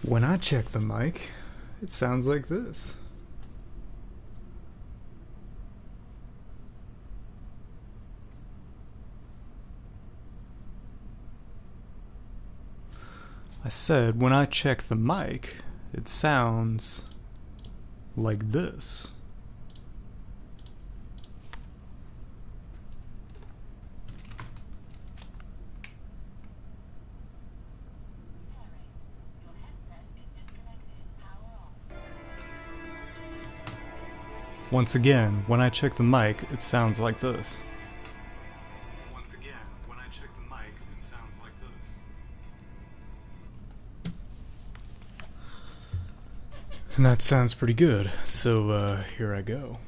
When I check the mic, it sounds like this. I said, when I check the mic, it sounds like this. Once again, when I check the mic, it sounds like this. Once again, when I check the mic, it sounds like this. And that sounds pretty good, so here I go.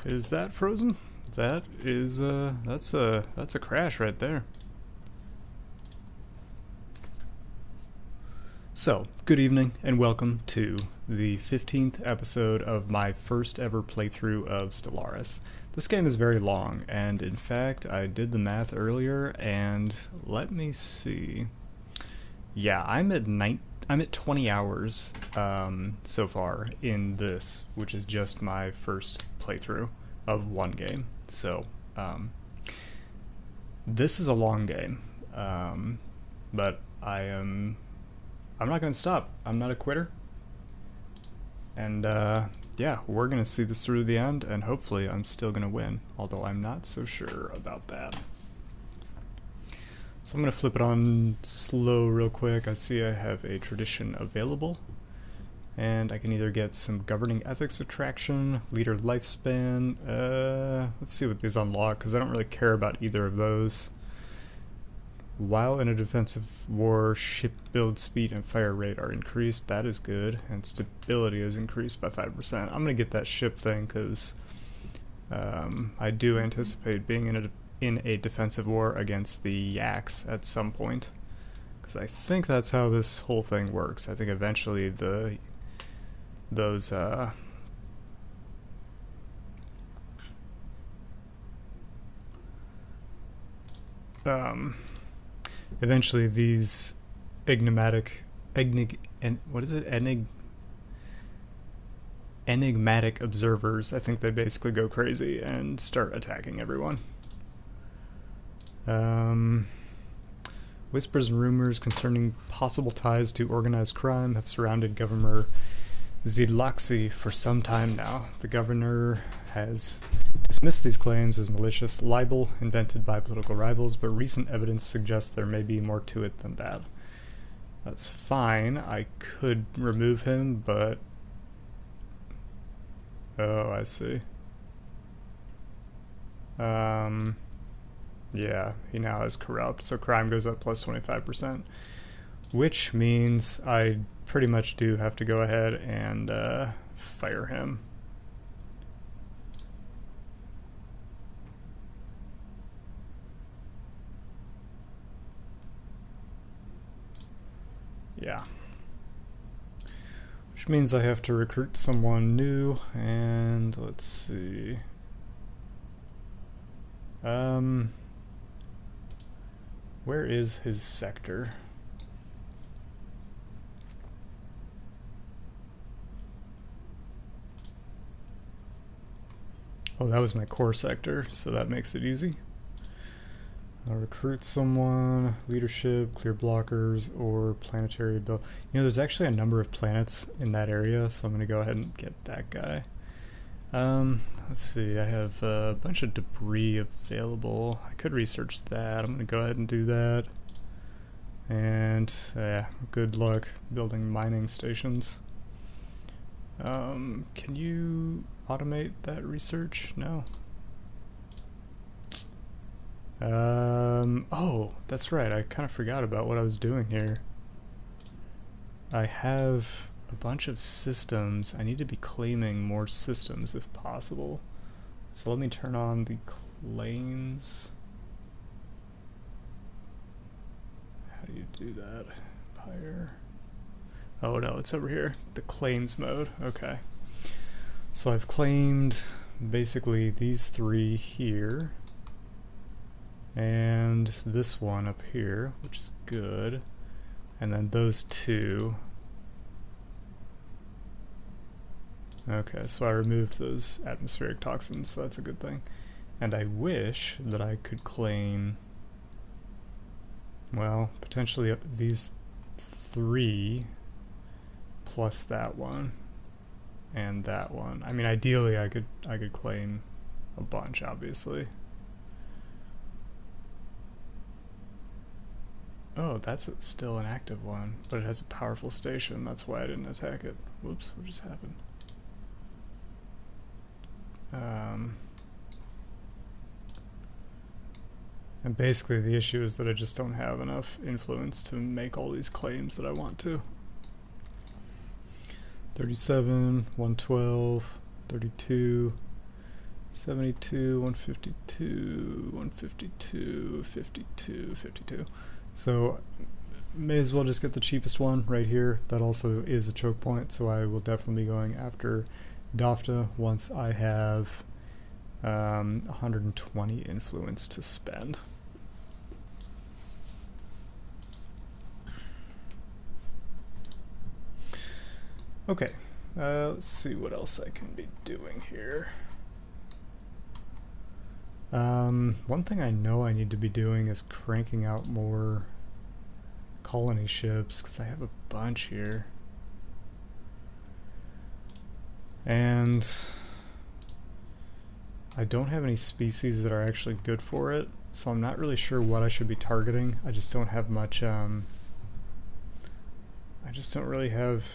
Is that frozen? That is that's a crash right there. So, good evening and welcome to the 15th episode of my first ever playthrough of Stellaris. This game is very long, and in fact, I did the math earlier, and let me see. Yeah, I'm at 20 hours so far in this, which is just my first playthrough of one game. So, this is a long game, but I'm not going to stop. I'm not a quitter. And, yeah, we're going to see this through the end, and hopefully I'm still going to win, although I'm not so sure about that. So I'm going to flip it on slow real quick. I see I have a tradition available, and I can either get some governing ethics attraction, leader lifespan. Let's see what these unlock, because I don't really care about either of those. While in a defensive war, ship build speed and fire rate are increased. That is good. And stability is increased by 5%. I'm going to get that ship thing because I do anticipate being in a defensive war against the Yaks at some point. Because I think that's how this whole thing works. I think eventually eventually these enigmatic observers, I think they basically go crazy and start attacking everyone. Whispers and rumors concerning possible ties to organized crime have surrounded Governor Zidlaxi for some time now. The governor has dismissed these claims as malicious libel invented by political rivals, but recent evidence suggests there may be more to it than that. That's fine. I could remove him, but... Oh, I see. Yeah, he now is corrupt, so crime goes up plus 25%, which means I pretty much do have to go ahead and fire him. Yeah. Which means I have to recruit someone new, and let's see. Where is his sector? Oh, that was my core sector, so that makes it easy. I'll recruit someone, leadership, clear blockers, or planetary build. You know, there's actually a number of planets in that area, so I'm going to go ahead and get that guy. Let's see, I have a bunch of debris available. I could research that. I'm going to go ahead and do that. And, yeah, good luck building mining stations. Can you automate that research? No. Oh, that's right. I kind of forgot about what I was doing here. I have a bunch of systems. I need to be claiming more systems if possible. So let me turn on the claims. How do you do that? Empire. Oh no, it's over here. The claims mode. Okay. So I've claimed basically these three here. and this one up here, which is good, and then those two. Okay, so I removed those atmospheric toxins, so that's a good thing. And I wish that I could claim, well, potentially these 3 plus that one and that one. I mean, ideally I could claim a bunch, obviously. Oh, that's still an active one, but it has a powerful station. That's why I didn't attack it. Whoops, what just happened? And basically the issue is that I just don't have enough influence to make all these claims that I want to. 37, 112, 32, 72, 152, 152, 52, 52. So may as well just get the cheapest one right here. That also is a choke point, so I will definitely be going after Dafta once I have 120 influence to spend. Okay, let's see what else I can be doing here. One thing I know I need to be doing is cranking out more colony ships, because I have a bunch here. And I don't have any species that are actually good for it, so I'm not really sure what I should be targeting. I just don't have much, I just don't really have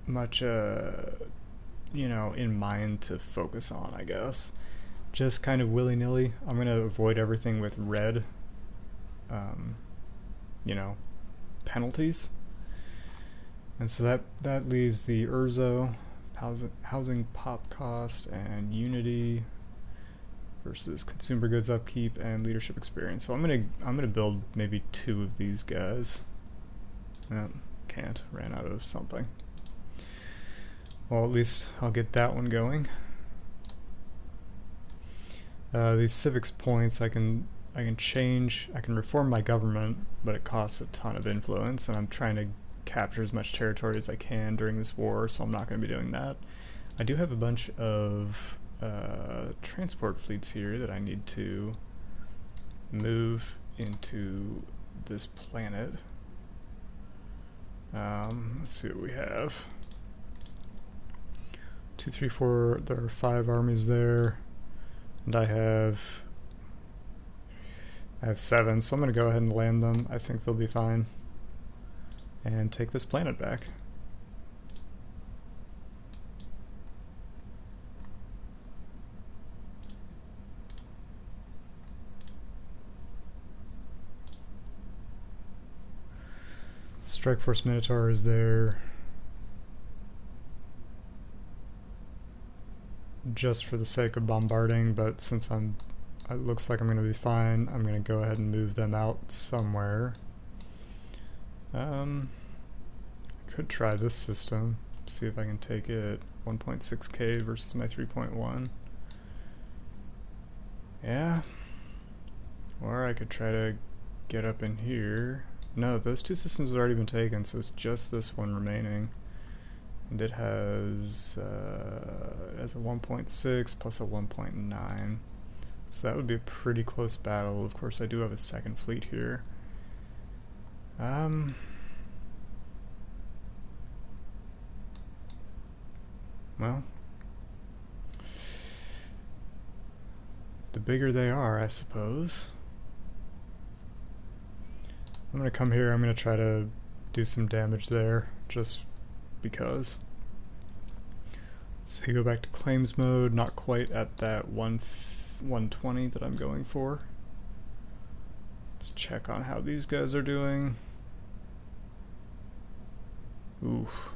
much, you know, in mind to focus on, I guess. Just kind of willy-nilly. I'm going to avoid everything with red, you know, penalties. And so that leaves the Urzo, housing pop cost, and unity versus consumer goods upkeep and leadership experience. So I'm gonna build maybe 2 of these guys. Can't, ran out of something. Well, at least I'll get that one going. These civics points I can change. I can reform my government, but it costs a ton of influence, and I'm trying to capture as much territory as I can during this war, so I'm not going to be doing that. I do have a bunch of transport fleets here that I need to move into this planet. Let's see what we have. 2, 3, 4, there are 5 armies there, and I have 7, so I'm going to go ahead and land them. I think they'll be fine. And take this planet back. Strike Force Minotaur is there just for the sake of bombarding, but since it looks like I'm going to be fine, I'm going to go ahead and move them out somewhere. Could try this system, see if I can take it 1.6k versus my 3.1. Yeah. Or I could try to get up in here. No, those 2 systems have already been taken, so it's just this one remaining. And it has a 1.6 plus a 1.9. So that would be a pretty close battle. Of course, I do have a second fleet here. Well, the bigger they are, I suppose. I'm gonna come here, I'm gonna try to do some damage there, just because. So you go back to claims mode, not quite at that 120 that I'm going for. Let's check on how these guys are doing. Oof.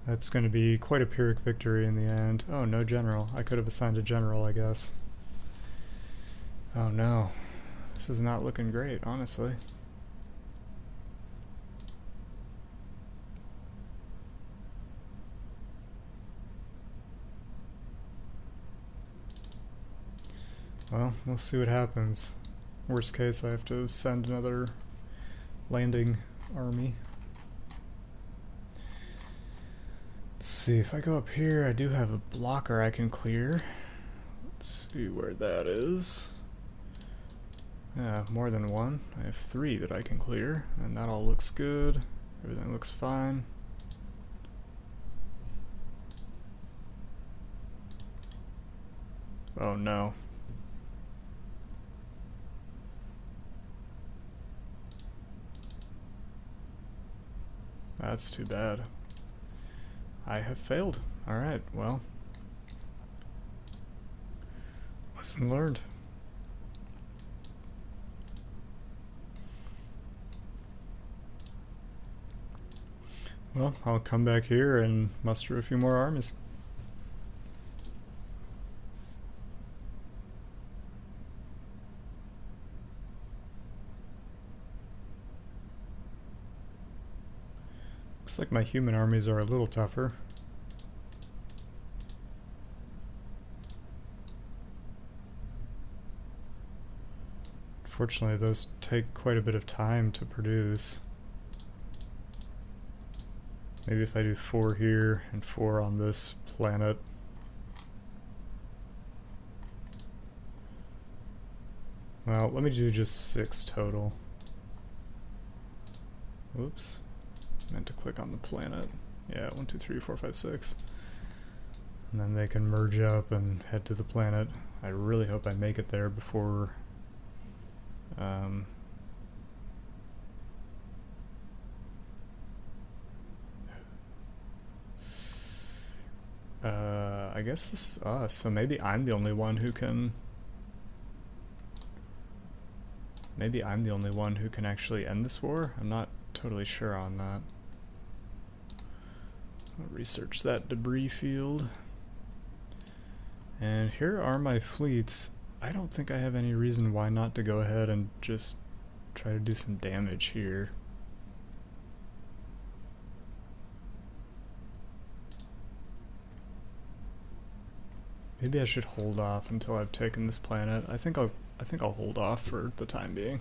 That's going to be quite a Pyrrhic victory in the end. Oh, no general. I could have assigned a general, I guess. Oh no. This is not looking great, honestly. Well, we'll see what happens. Worst case, I have to send another landing army. Let's see, if I go up here, I do have a blocker I can clear. Let's see where that is. Yeah, more than one. I have 3 that I can clear, and that all looks good. Everything looks fine. Oh no. That's too bad. I have failed. Alright, well. Lesson learned. Well, I'll come back here and muster a few more armies. Looks like my human armies are a little tougher. Unfortunately, those take quite a bit of time to produce. Maybe if I do 4 here and 4 on this planet. Well, let me do just 6 total. Oops. Meant to click on the planet. Yeah, 1, 2, 3, 4, 5, 6. And then they can merge up and head to the planet. I really hope I make it there before I guess this is us, so maybe I'm the only one who can... Maybe I'm the only one who can actually end this war? I'm not totally sure on that. I'll research that debris field. And here are my fleets. I don't think I have any reason why not to go ahead and just try to do some damage here. Maybe I should hold off until I've taken this planet. I think I'll hold off for the time being.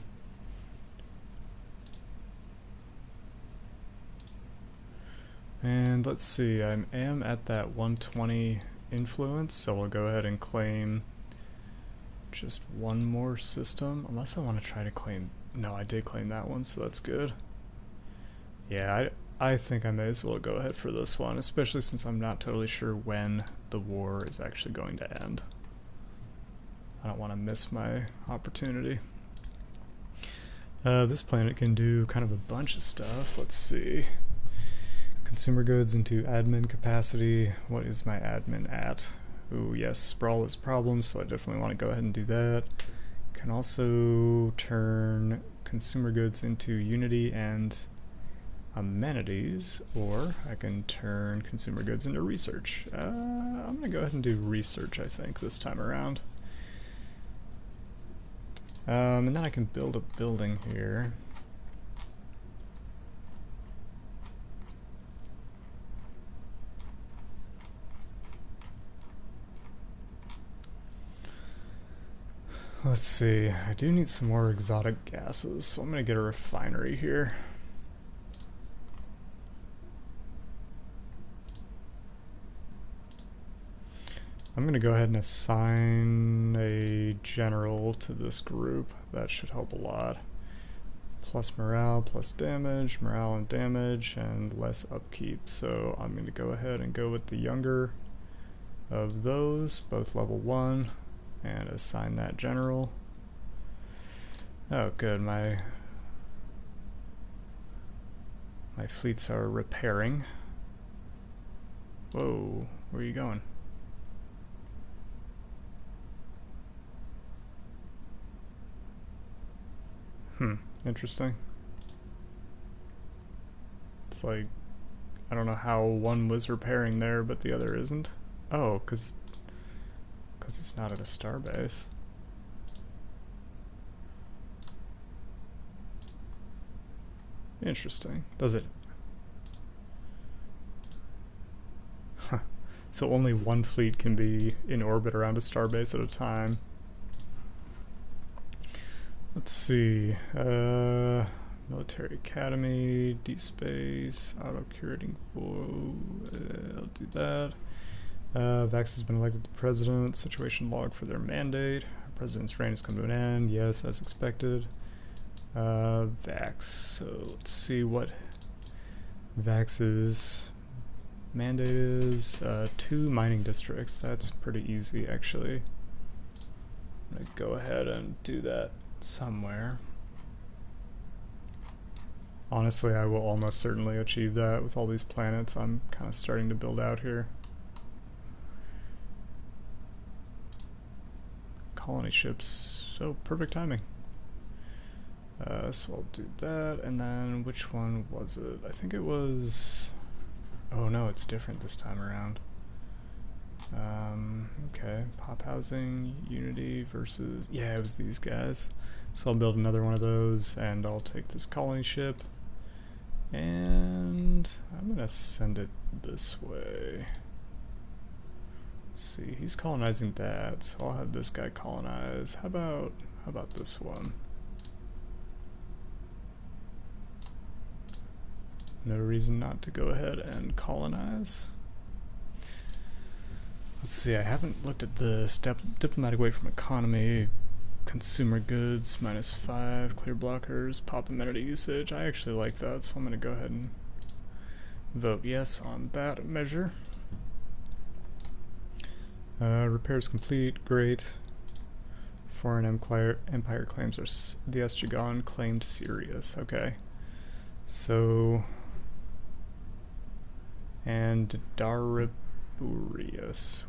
And let's see, I am at that 120 influence, so we'll go ahead and claim just one more system, unless I want to try to claim... No, I did claim that one, so that's good. Yeah, I think I may as well go ahead for this one, especially since I'm not totally sure when the war is actually going to end. I don't want to miss my opportunity. This planet can do kind of a bunch of stuff. Let's see. Consumer goods into admin capacity. What is my admin at? Ooh, yes, sprawl is a problem, so I definitely want to go ahead and do that. Can also turn consumer goods into unity and amenities, or I can turn consumer goods into research. I'm gonna go ahead and do research, I think, this time around. And then I can build a building here. Let's see, I do need some more exotic gases, so I'm gonna get a refinery here. I'm gonna go ahead and assign a general to this group. That should help a lot. Plus morale, plus damage, morale and damage, and less upkeep. So I'm gonna go ahead and go with the younger of those, both level 1, and assign that general. Oh good, my fleets are repairing. Whoa, where are you going? Interesting. It's like, I don't know how one was repairing there, but the other isn't. Oh, because it's not at a starbase. Interesting. Does it? Huh. So only one fleet can be in orbit around a starbase at a time. Let's see. Military Academy, D-Space, auto-curating. I'll do that. Vax has been elected the president. Situation log for their mandate. President's reign has come to an end. Yes, as expected. Vax. So let's see what Vax's mandate is. 2 mining districts. That's pretty easy, actually. I'm gonna go ahead and do that somewhere. Honestly, I will almost certainly achieve that with all these planets I'm kind of starting to build out here. Colony ships, so perfect timing. So I'll do that, and then which one was it? I think it was... Oh no, it's different this time around. Okay, pop housing, Unity versus... Yeah, it was these guys. So I'll build another one of those, and I'll take this colony ship, and I'm gonna send it this way. Let's see, he's colonizing that, so I'll have this guy colonize. How about this one? No reason not to go ahead and colonize. Let's see, I haven't looked at the diplomatic weight from economy. Consumer goods, -5, clear blockers, pop amenity usage. I actually like that, so I'm going to go ahead and vote yes on that measure. Repairs complete, great. Foreign empire claims are the Estragon claimed serious. Okay. So... And Dariburius,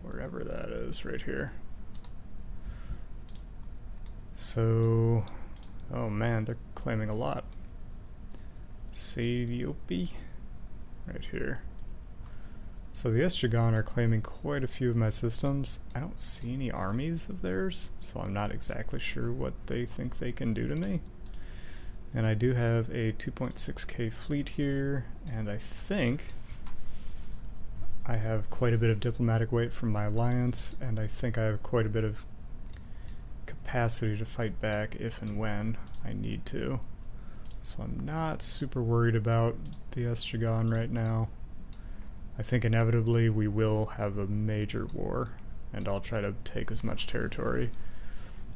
wherever that is, right here. So, oh man, they're claiming a lot. Sadiope, right here. So the Estragon are claiming quite a few of my systems. I don't see any armies of theirs, so I'm not exactly sure what they think they can do to me. And I do have a 2.6k fleet here, and I think I have quite a bit of diplomatic weight from my alliance, and I think I have quite a bit of capacity to fight back if and when I need to. So I'm not super worried about the Estragon right now. I think inevitably we will have a major war, and I'll try to take as much territory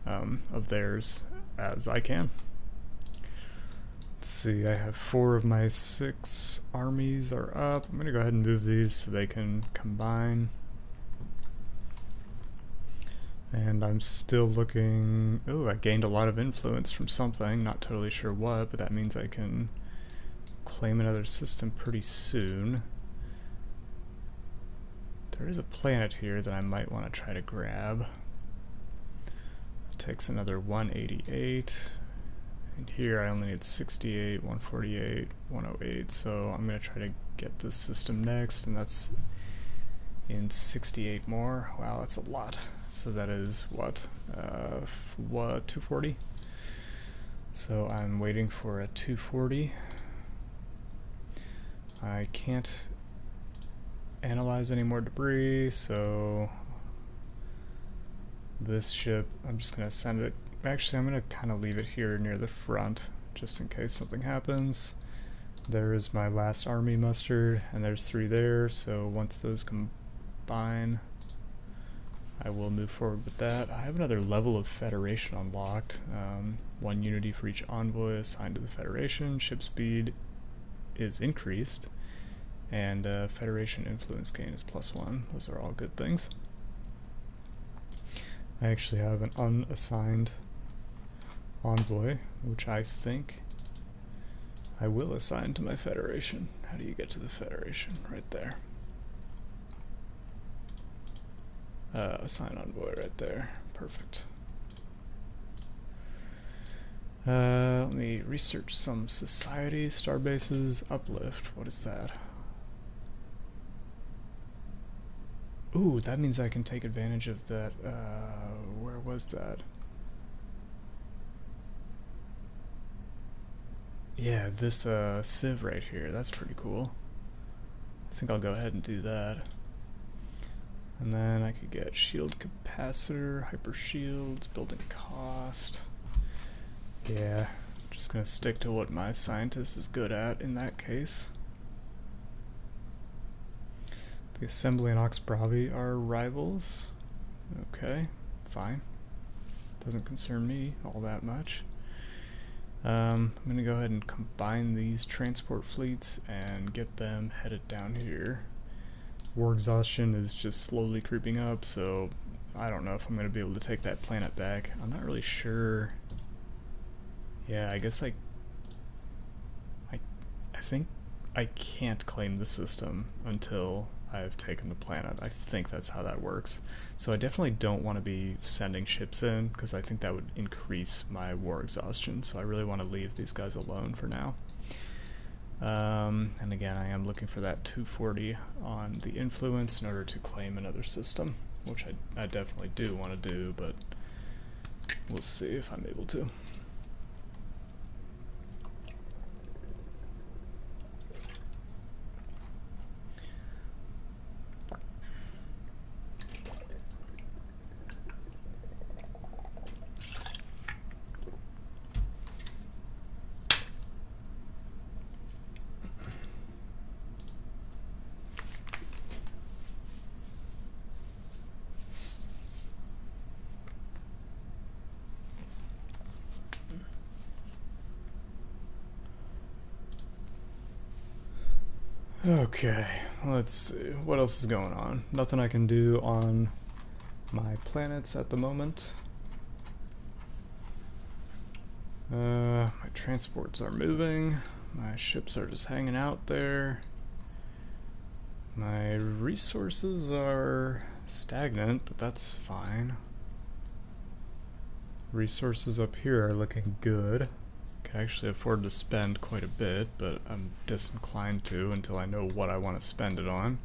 of theirs as I can. Let's see, I have 4 of my 6 armies are up. I'm going to go ahead and move these so they can combine. And I'm still looking... Oh, I gained a lot of influence from something, not totally sure what, but that means I can claim another system pretty soon. There is a planet here that I might want to try to grab. It takes another 188. And here I only need 68, 148, 108, so I'm going to try to get this system next, and that's in 68 more. Wow, that's a lot. So that is what 240? So I'm waiting for a 240. I can't analyze any more debris, so this ship, I'm just going to send it. Actually, I'm going to kind of leave it here near the front, just in case something happens. There is my last army mustered, and there's 3 there, so once those combine, I will move forward with that. I have another level of Federation unlocked. 1 unity for each envoy assigned to the Federation. Ship speed is increased, and Federation influence gain is +1. Those are all good things. I actually have an unassigned envoy, which I think I will assign to my Federation. How do you get to the Federation? Right there. Assign envoy right there. Perfect. Let me research some society. Starbases, uplift. What is that? Ooh, that means I can take advantage of that. Where was that? Yeah, this sieve right here. That's pretty cool. I think I'll go ahead and do that. And then I could get shield capacitor, hyper shields, building cost. Yeah, just gonna stick to what my scientist is good at in that case. The Assembly and Oxbravi are rivals. Okay, fine. Doesn't concern me all that much. I'm gonna go ahead and combine these transport fleets and get them headed down here. War exhaustion is just slowly creeping up, so I don't know if I'm gonna be able to take that planet back. I'm not really sure. Yeah, I guess I think I can't claim the system until I've taken the planet. I think that's how that works. So I definitely don't want to be sending ships in, because I think that would increase my war exhaustion. So I really want to leave these guys alone for now. And again, I am looking for that 240 on the influence in order to claim another system, which I definitely do want to do, but we'll see if I'm able to. Okay, let's see. What else is going on? Nothing I can do on my planets at the moment. My transports are moving. My ships are just hanging out there. My resources are stagnant, but that's fine. Resources up here are looking good. Can actually afford to spend quite a bit, but I'm disinclined to until I know what I want to spend it on.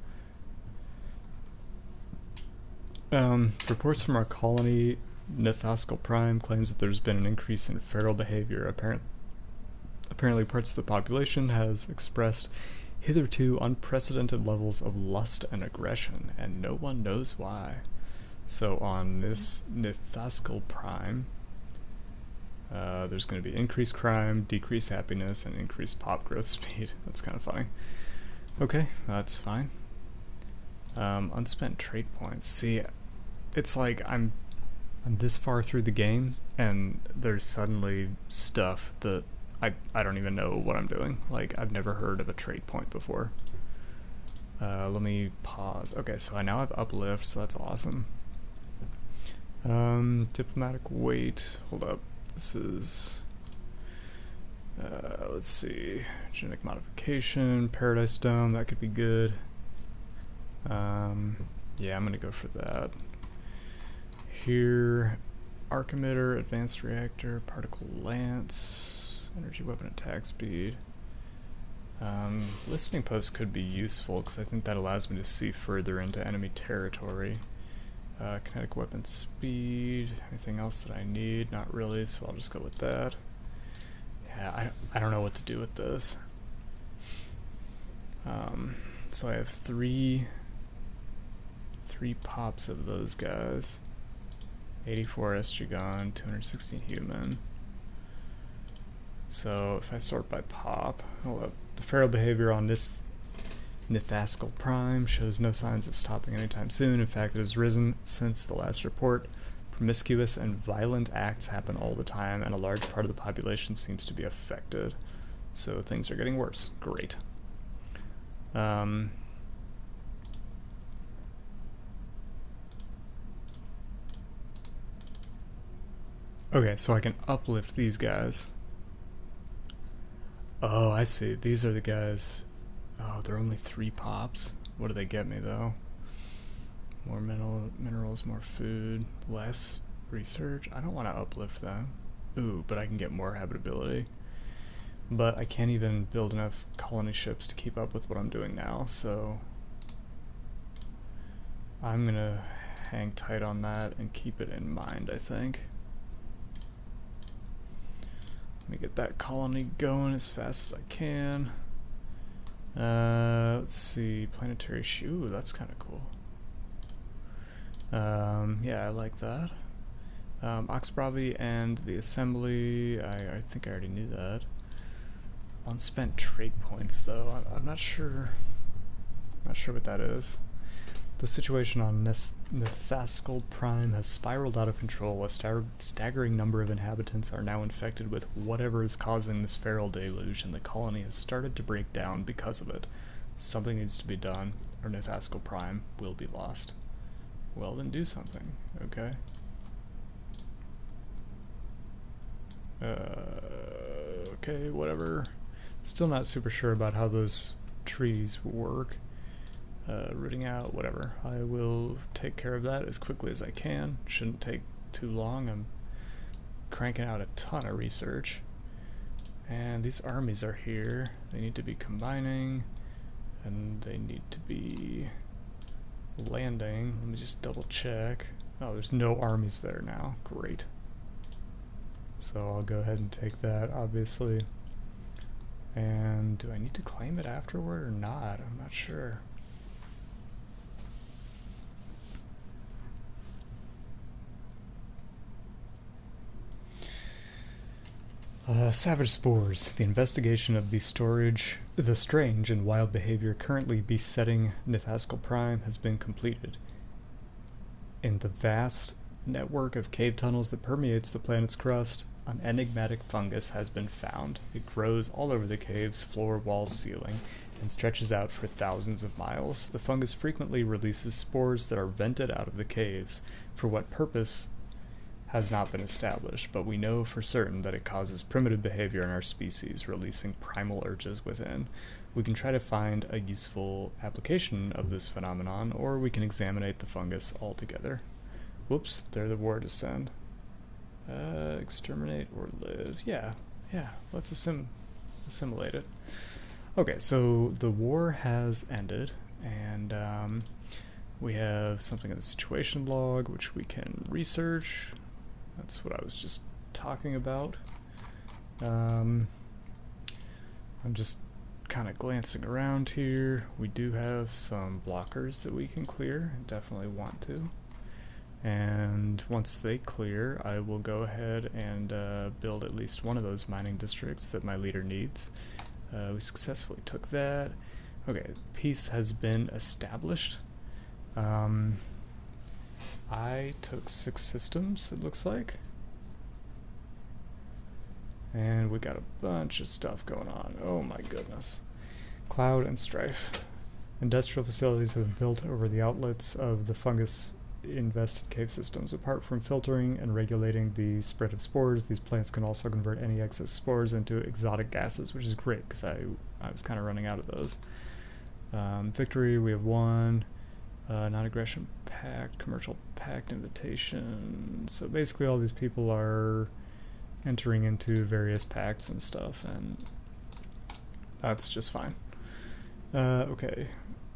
Reports from our colony, Nithascal Prime, claims that there's been an increase in feral behavior. Apparently parts of the population has expressed hitherto unprecedented levels of lust and aggression, and no one knows why. So on this Nithascal Prime, there's going to be increased crime, decreased happiness, and increased pop growth speed. That's kind of funny. Okay, that's fine. Unspent trait points. See, it's like I'm this far through the game, and there's suddenly stuff that I don't even know what I'm doing. Like, I've never heard of a trait point before. Let me pause. Okay, so I now have uplift, so that's awesome. Diplomatic weight. Hold up. This is, let's see, genetic modification, Paradise Dome, that could be good. Yeah, I'm gonna go for that. Here, arc emitter, advanced reactor, particle lance, energy weapon attack speed. Listening post could be useful because I think that allows me to see further into enemy territory. Kinetic weapon speed, anything else that I need? Not really, so I'll just go with that. Yeah, I don't know what to do with this. So I have three pops of those guys. 84 SG gun, 216 human. So if I sort by pop, hold up. The feral behavior on this Nithascal Prime shows no signs of stopping anytime soon. In fact, it has risen since the last report. Promiscuous and violent acts happen all the time, and a large part of the population seems to be affected. So things are getting worse. Great. Okay, so I can uplift these guys. Oh, I see. These are the guys. Oh, they're only 3 pops. What do they get me, though? More minerals, more food, less research. I don't want to uplift them. Ooh, but I can get more habitability. But I can't even build enough colony ships to keep up with what I'm doing now, so I'm gonna hang tight on that and keep it in mind, I think. Let me get that colony going as fast as I can. Let's see, planetary shoe, that's kind of cool. Yeah, I like that. Oxbravi and the assembly, I think I already knew that. Unspent trait points, though. I'm not sure. Not sure what that is. The situation on Nithascal Prime has spiraled out of control. A staggering number of inhabitants are now infected with whatever is causing this feral deluge, and the colony has started to break down because of it. Something needs to be done, or Nithascal Prime will be lost. Well, then do something, okay? Okay, whatever. Still not super sure about how those trees work. Rooting out, whatever. I will take care of that as quickly as I can. Shouldn't take too long. I'm cranking out a ton of research. And these armies are here. They need to be combining, and they need to be landing. Let me just double check. Oh, there's no armies there now. Great. So I'll go ahead and take that, obviously. And do I need to claim it afterward or not? I'm not sure. Savage Spores. The investigation of the strange and wild behavior currently besetting Nithascal Prime has been completed. In the vast network of cave tunnels that permeates the planet's crust, an enigmatic fungus has been found. It grows all over the cave's floor, walls, ceiling, and stretches out for thousands of miles. The fungus frequently releases spores that are vented out of the caves. For what purpose has not been established, but we know for certain that it causes primitive behavior in our species, releasing primal urges within. We can try to find a useful application of this phenomenon, or we can examine the fungus altogether. Whoops, there the war descend. Exterminate or live. Yeah, let's assimilate it. Okay, so the war has ended, and we have something in the situation log which we can research. That's what I was just talking about. I'm just kind of glancing around here. We do have some blockers that we can clear. Definitely want to. And once they clear, I will go ahead and build at least one of those mining districts that my leader needs. We successfully took that. Okay, peace has been established. I took 6 systems, it looks like. And we got a bunch of stuff going on. Oh my goodness. Cloud and strife. Industrial facilities have been built over the outlets of the fungus-invested cave systems. Apart from filtering and regulating the spread of spores, these plants can also convert any excess spores into exotic gases, which is great because I was kind of running out of those. Victory, we have 1. Non-aggression pact, commercial pact invitation. So basically all these people are entering into various pacts and stuff, and that's just fine. Okay,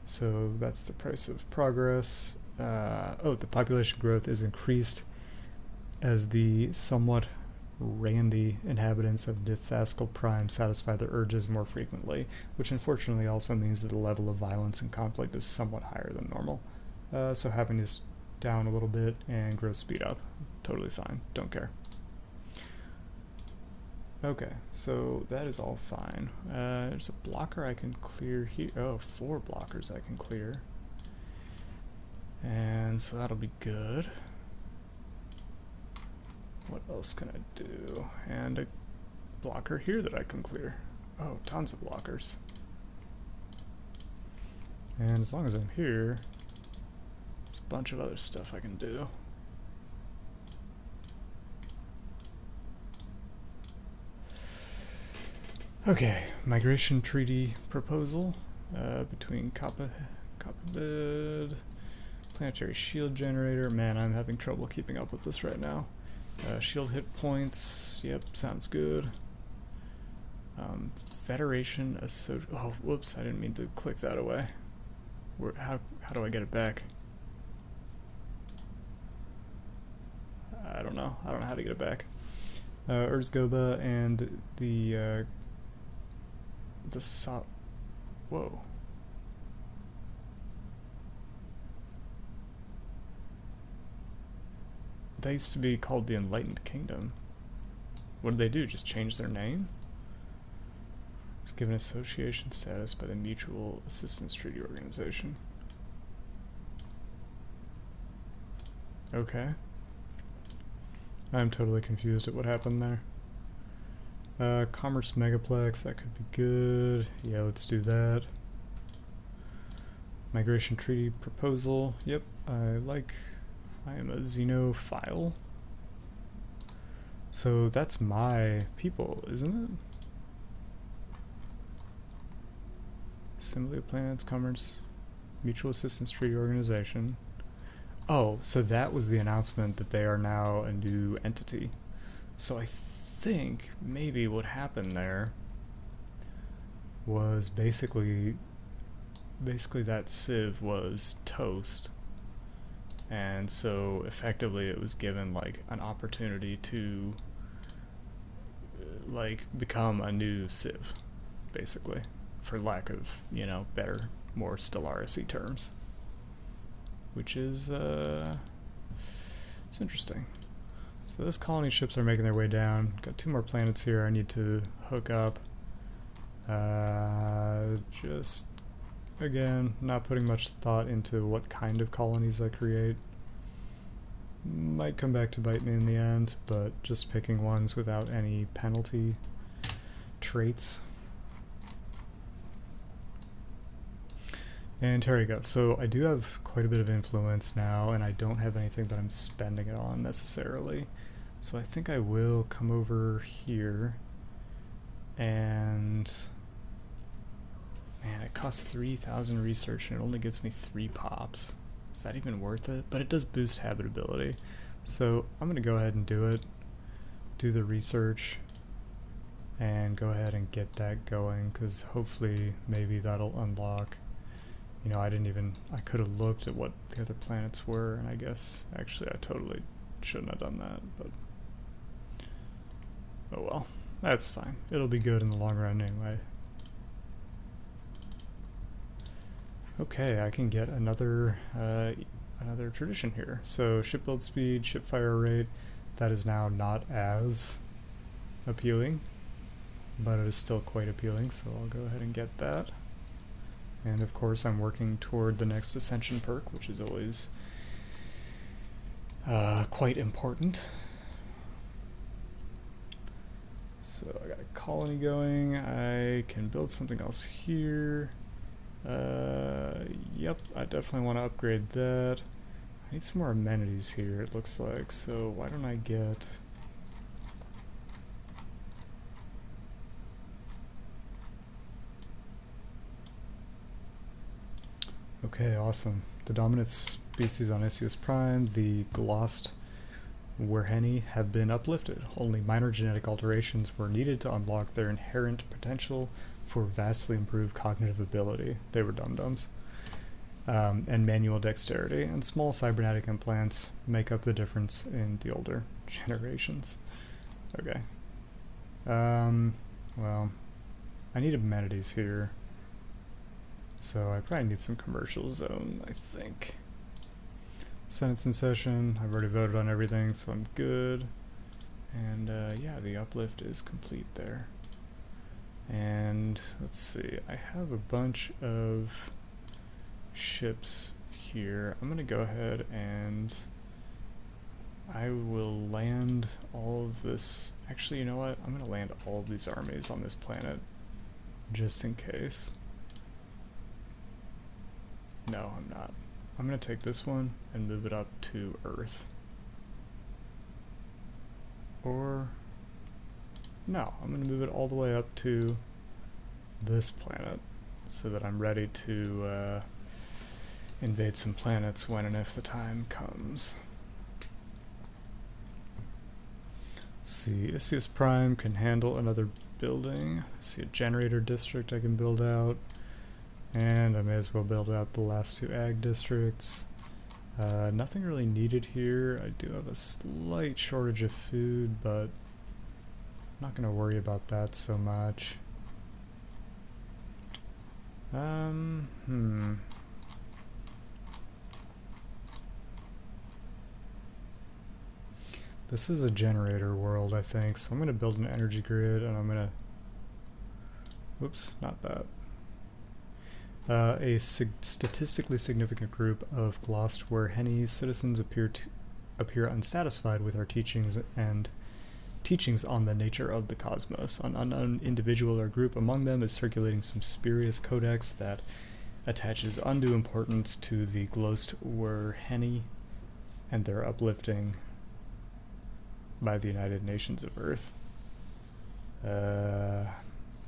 so that's the price of progress. The population growth is increased as the somewhat randy inhabitants of Nithascal Prime satisfy their urges more frequently, which unfortunately also means that the level of violence and conflict is somewhat higher than normal. So happiness down a little bit and growth speed up. Totally fine. Don't care. Okay, so that is all fine. There's a blocker I can clear here. Oh, 4 blockers I can clear. And so that'll be good. What else can I do? And a blocker here that I can clear. Oh, tons of blockers. And as long as I'm here, there's a bunch of other stuff I can do. Okay, migration treaty proposal between Copabid, planetary shield generator. Man, I'm having trouble keeping up with this right now. Shield hit points. Yep, sounds good. Federation oh, whoops! I didn't mean to click that away. How do I get it back? I don't know. I don't know how to get it back. Urzgoba and the whoa. They used to be called the Enlightened Kingdom. What did they do? Just change their name? Was given association status by the Mutual Assistance Treaty Organization. Okay. I'm totally confused at what happened there. Commerce Megaplex, that could be good. Yeah, let's do that. Migration Treaty Proposal. Yep, I am a Xenophile. So that's my people, isn't it? Assembly of Planets, Commerce, Mutual Assistance Treaty Organization. Oh, so that was the announcement that they are now a new entity. So I think maybe what happened there was basically that civ was toast, and so effectively it was given like an opportunity to like become a new civ, basically, for lack of, you know, better, more Stellaris-y terms. Which is, it's interesting. So those colony ships are making their way down. Got 2 more planets here I need to hook up. Just, again, not putting much thought into what kind of colonies I create. Might come back to bite me in the end, but just picking ones without any penalty traits. And here we go. So I do have quite a bit of influence now, and I don't have anything that I'm spending it on necessarily. So I think I will come over here, and man, it costs 3,000 research and it only gets me 3 pops. Is that even worth it? But it does boost habitability. So I'm gonna go ahead and do it. Do the research and go ahead and get that going, because hopefully maybe that'll unlock. You know, I could have looked at what the other planets were, and I guess, actually, I totally shouldn't have done that, but oh well, that's fine. It'll be good in the long run anyway. Okay, I can get another tradition here. So ship build speed, ship fire rate, that is now not as appealing, but it is still quite appealing, so I'll go ahead and get that. And of course I'm working toward the next ascension perk, which is always quite important. So I got a colony going. I can build something else here. Yep, I definitely want to upgrade that. I need some more amenities here, it looks like. So why don't I get... Okay, awesome. The dominant species on Isius Prime, the Glost Werheni, have been uplifted. Only minor genetic alterations were needed to unlock their inherent potential for vastly improved cognitive ability. They were dum-dums. And manual dexterity, and small cybernetic implants make up the difference in the older generations. Okay. Well, I need amenities here. So I probably need some commercial zone, I think. Senate's in session. I've already voted on everything, so I'm good. And yeah, the uplift is complete there. And let's see, I have a bunch of ships here. I'm gonna go ahead and I will land all of this. Actually, you know what? I'm gonna land all of these armies on this planet just in case. No, I'm not. I'm gonna take this one and move it up to Earth. Or no, I'm gonna move it all the way up to this planet so that I'm ready to invade some planets when and if the time comes. Let's see, Isius Prime can handle another building. See a generator district I can build out. And I may as well build out the last 2 ag districts. Nothing really needed here. I do have a slight shortage of food, but I'm not going to worry about that so much. This is a generator world, I think, so I'm going to build an energy grid, and I'm going to... Whoops, not that. Statistically significant group of Glost where Henny citizens appear unsatisfied with our teachings on the nature of the cosmos. An unknown individual or group among them is circulating some spurious codex that attaches undue importance to the Glost were Henny and their uplifting by the United Nations of Earth.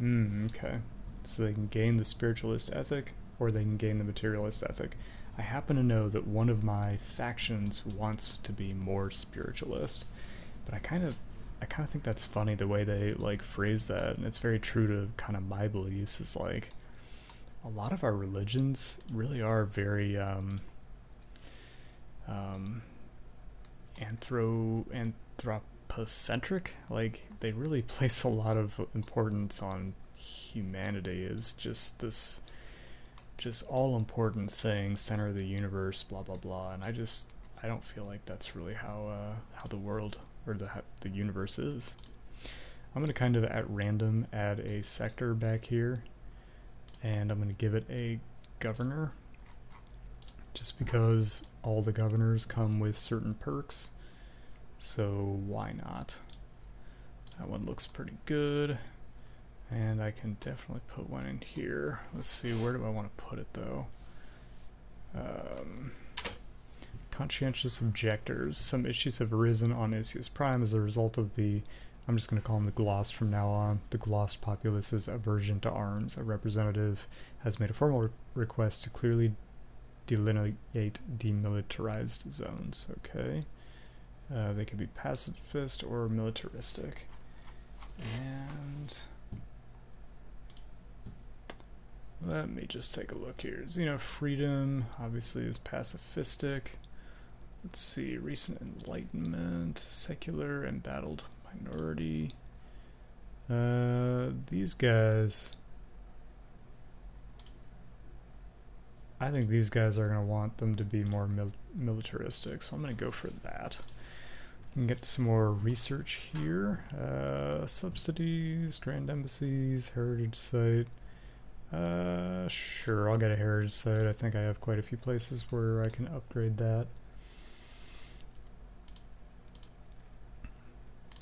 Okay. So they can gain the spiritualist ethic, or they can gain the materialist ethic. I happen to know that one of my factions wants to be more spiritualist, but I kind of think that's funny the way they like phrase that, and it's very true to kind of my beliefs. Is like a lot of our religions really are very anthropocentric. Like they really place a lot of importance on humanity as just this all important thing, center of the universe, blah blah blah. And I don't feel like that's really how the world or the universe is. I'm gonna kind of at random add a sector back here, and I'm gonna give it a governor, just because all the governors come with certain perks. So why not? That one looks pretty good. And I can definitely put one in here. Let's see, where do I want to put it though? Conscientious Objectors. Some issues have arisen on Isius Prime as a result of the, I'm just going to call them the Glost from now on, the Glost populace's aversion to arms. A representative has made a formal request to clearly delineate demilitarized zones. Okay. They could be pacifist or militaristic. And... let me just take a look here. Freedom obviously is pacifistic. Let's see, recent enlightenment, secular, embattled minority. These guys, I think these guys are going to want them to be more militaristic, so I'm going to go for that. We can get some more research here. Subsidies, grand embassies, heritage site. Sure, I'll get a heritage site. I think I have quite a few places where I can upgrade that.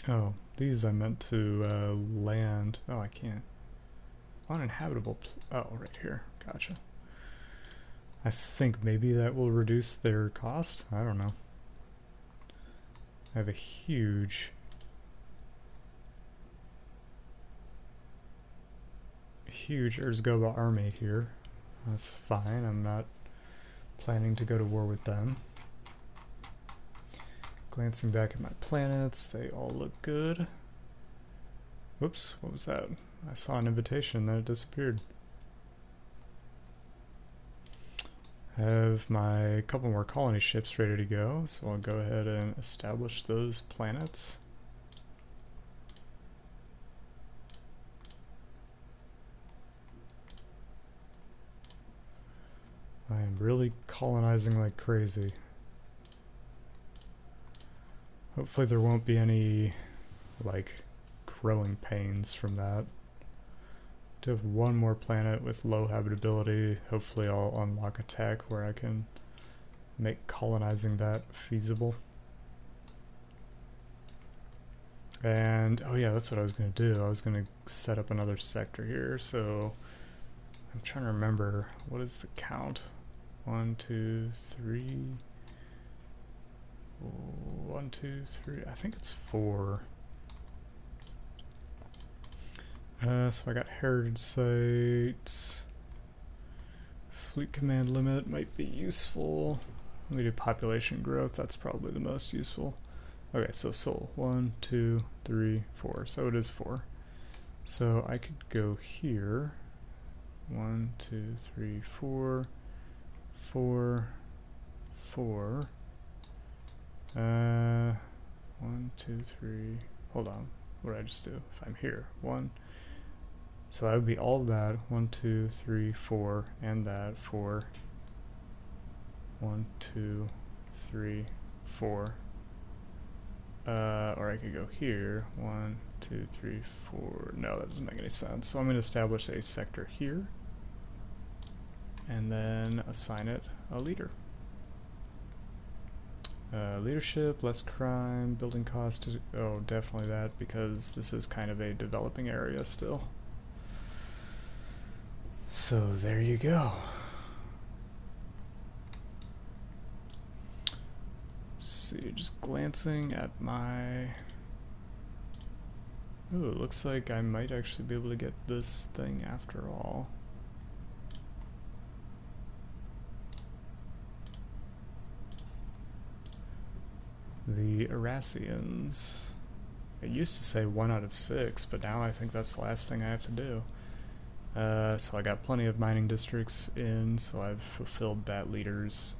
Oh, these I meant to land. Oh, I can't. Uninhabitable. Oh, right here. Gotcha. I think maybe that will reduce their cost. I don't know. I have a huge Erzgoba army here. That's fine. I'm not planning to go to war with them. Glancing back at my planets, they all look good. Whoops, what was that? I saw an invitation, then it disappeared. I have my couple more colony ships ready to go, so I'll go ahead and establish those planets. I am really colonizing like crazy. Hopefully there won't be any, like, growing pains from that. To have one more planet with low habitability, hopefully I'll unlock a tech where I can make colonizing that feasible. And, oh yeah, that's what I was going to do. I was going to set up another sector here, so I'm trying to remember, what is the count? 1, 2, 3. 1, 2, 3. I think it's 4. So I got heritage site. Fleet command limit might be useful. Let me do population growth. That's probably the most useful. Okay, so Sol. 1, 2, 3, 4. So it is 4. So I could go here. 1, 2, 3, 4. 4, 4. 1, 2, 3. Hold on. What did I just do? If I'm here, 1. So that would be all of that. 1, 2, 3, 4, and that 4. 1, 2, 3, 4. Or I could go here. 1, 2, 3, 4. No, that doesn't make any sense. So I'm going to establish a sector here, and then assign it a leader. Leadership, less crime, building cost. Oh, definitely that, because this is kind of a developing area still. So there you go. See, just glancing at my... Ooh, it looks like I might actually be able to get this thing after all. The Irasians. It used to say 1 out of 6, but now I think that's the last thing I have to do. So I got plenty of mining districts in, so I've fulfilled that leader's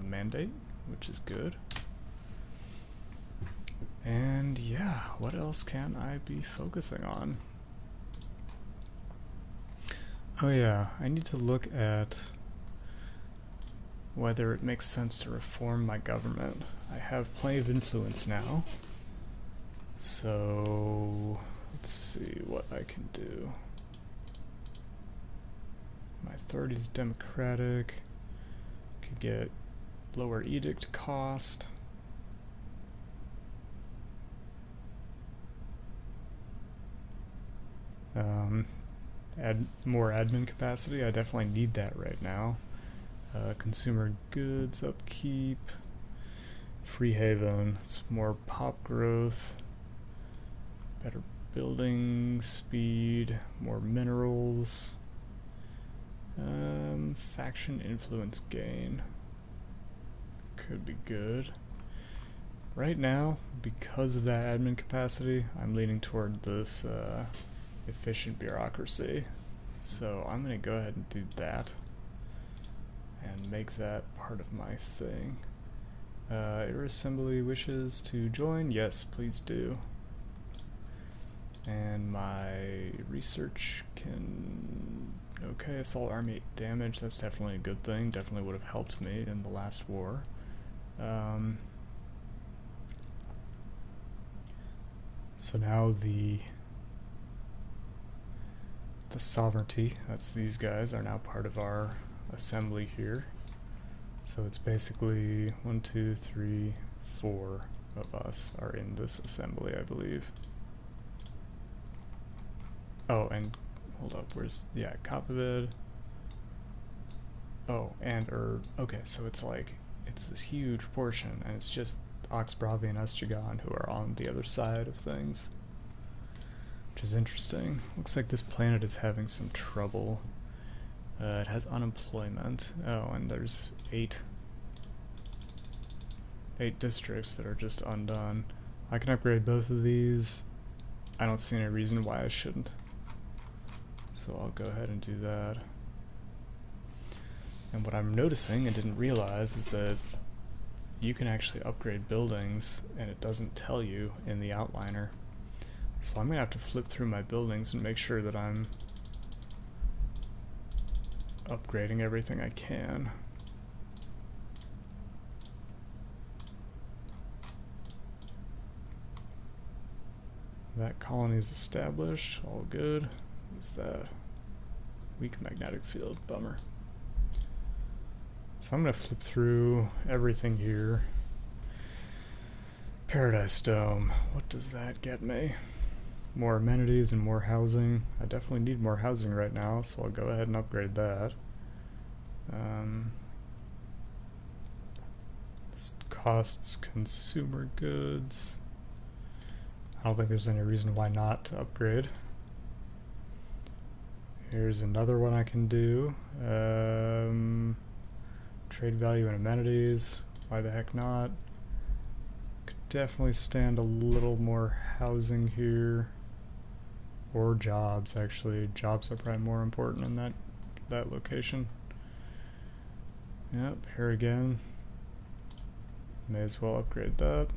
mandate, which is good. And yeah, what else can I be focusing on? Oh yeah, I need to look at whether it makes sense to reform my government. I have plenty of influence now, so let's see what I can do. My authority is democratic. Could get lower edict cost. Add more admin capacity. I definitely need that right now. Consumer goods upkeep. Free haven. It's more pop growth. Better building speed. More minerals. Faction influence gain. Could be good. Right now, because of that admin capacity, I'm leaning toward this efficient bureaucracy. So I'm going to go ahead and do that and make that part of my thing. Your assembly wishes to join? Yes, please do. And my research can... Okay, assault army damage, that's definitely a good thing. Definitely would have helped me in the last war. So now the sovereignty, that's these guys, are now part of our assembly here. So it's basically 1, 2, 3, 4 of us are in this assembly, I believe. Oh, and hold up, where's, yeah, Coppervid. Oh, and okay, so it's like, it's this huge portion, and it's just Oxbravi and Ustjagan who are on the other side of things, which is interesting. Looks like this planet is having some trouble. It has unemployment. Oh, and there's 8 districts that are just undone. I can upgrade both of these. I don't see any reason why I shouldn't. So I'll go ahead and do that. And what I'm noticing and didn't realize is that you can actually upgrade buildings and it doesn't tell you in the outliner. So I'm going to have to flip through my buildings and make sure that I'm upgrading everything I can. That colony is established, all good. What's that? Weak magnetic field, bummer. So I'm going to flip through everything here. Paradise Dome, what does that get me? More amenities and more housing. I definitely need more housing right now, so I'll go ahead and upgrade that. This costs consumer goods. I don't think there's any reason why not to upgrade. Here's another one I can do. Trade value and amenities. Why the heck not? Could definitely stand a little more housing here. Or jobs, actually. Jobs are probably more important in that location. Yep, here again. May as well upgrade that.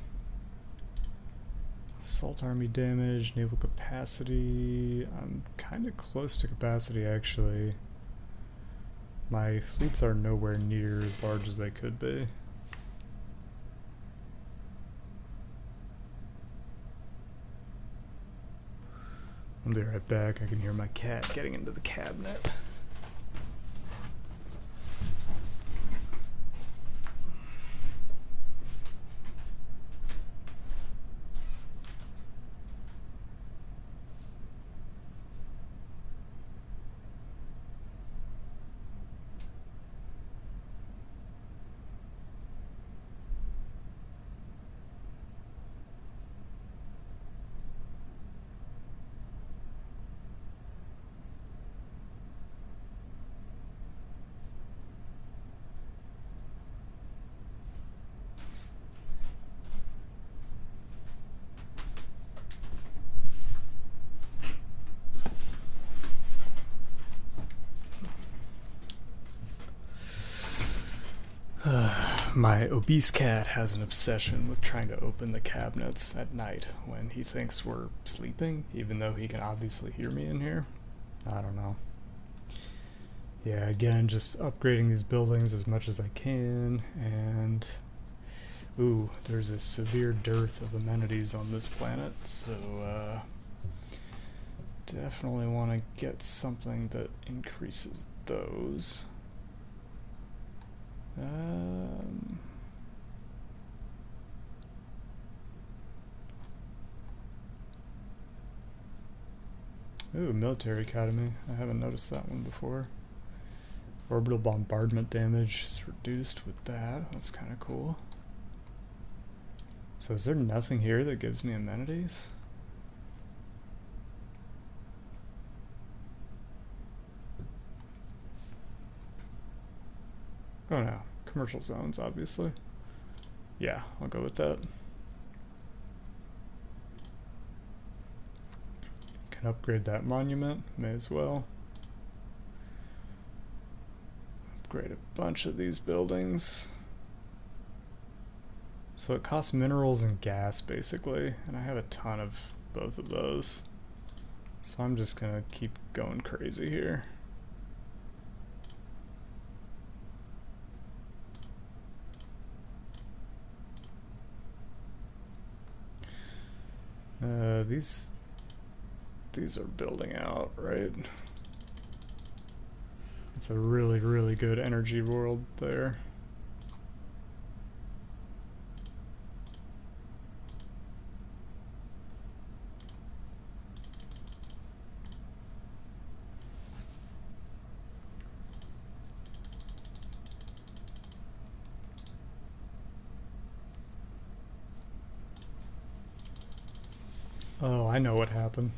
Assault army damage, naval capacity. I'm kind of close to capacity, actually. My fleets are nowhere near as large as they could be. I'll be right back. I can hear my cat getting into the cabinet. My obese cat has an obsession with trying to open the cabinets at night when he thinks we're sleeping, even though he can obviously hear me in here. I don't know. Yeah, again, just upgrading these buildings as much as I can, and ooh, there's a severe dearth of amenities on this planet, so definitely want to get something that increases those. Ooh, military academy. I haven't noticed that one before. Orbital bombardment damage is reduced with that. That's kind of cool. So is there nothing here that gives me amenities? Oh no, commercial zones, obviously. Yeah, I'll go with that. Can upgrade that monument, may as well. Upgrade a bunch of these buildings. So it costs minerals and gas, basically, and I have a ton of both of those. So I'm just gonna keep going crazy here. These are building out, right? It's a really, really good energy world there. Oh, I know what happened.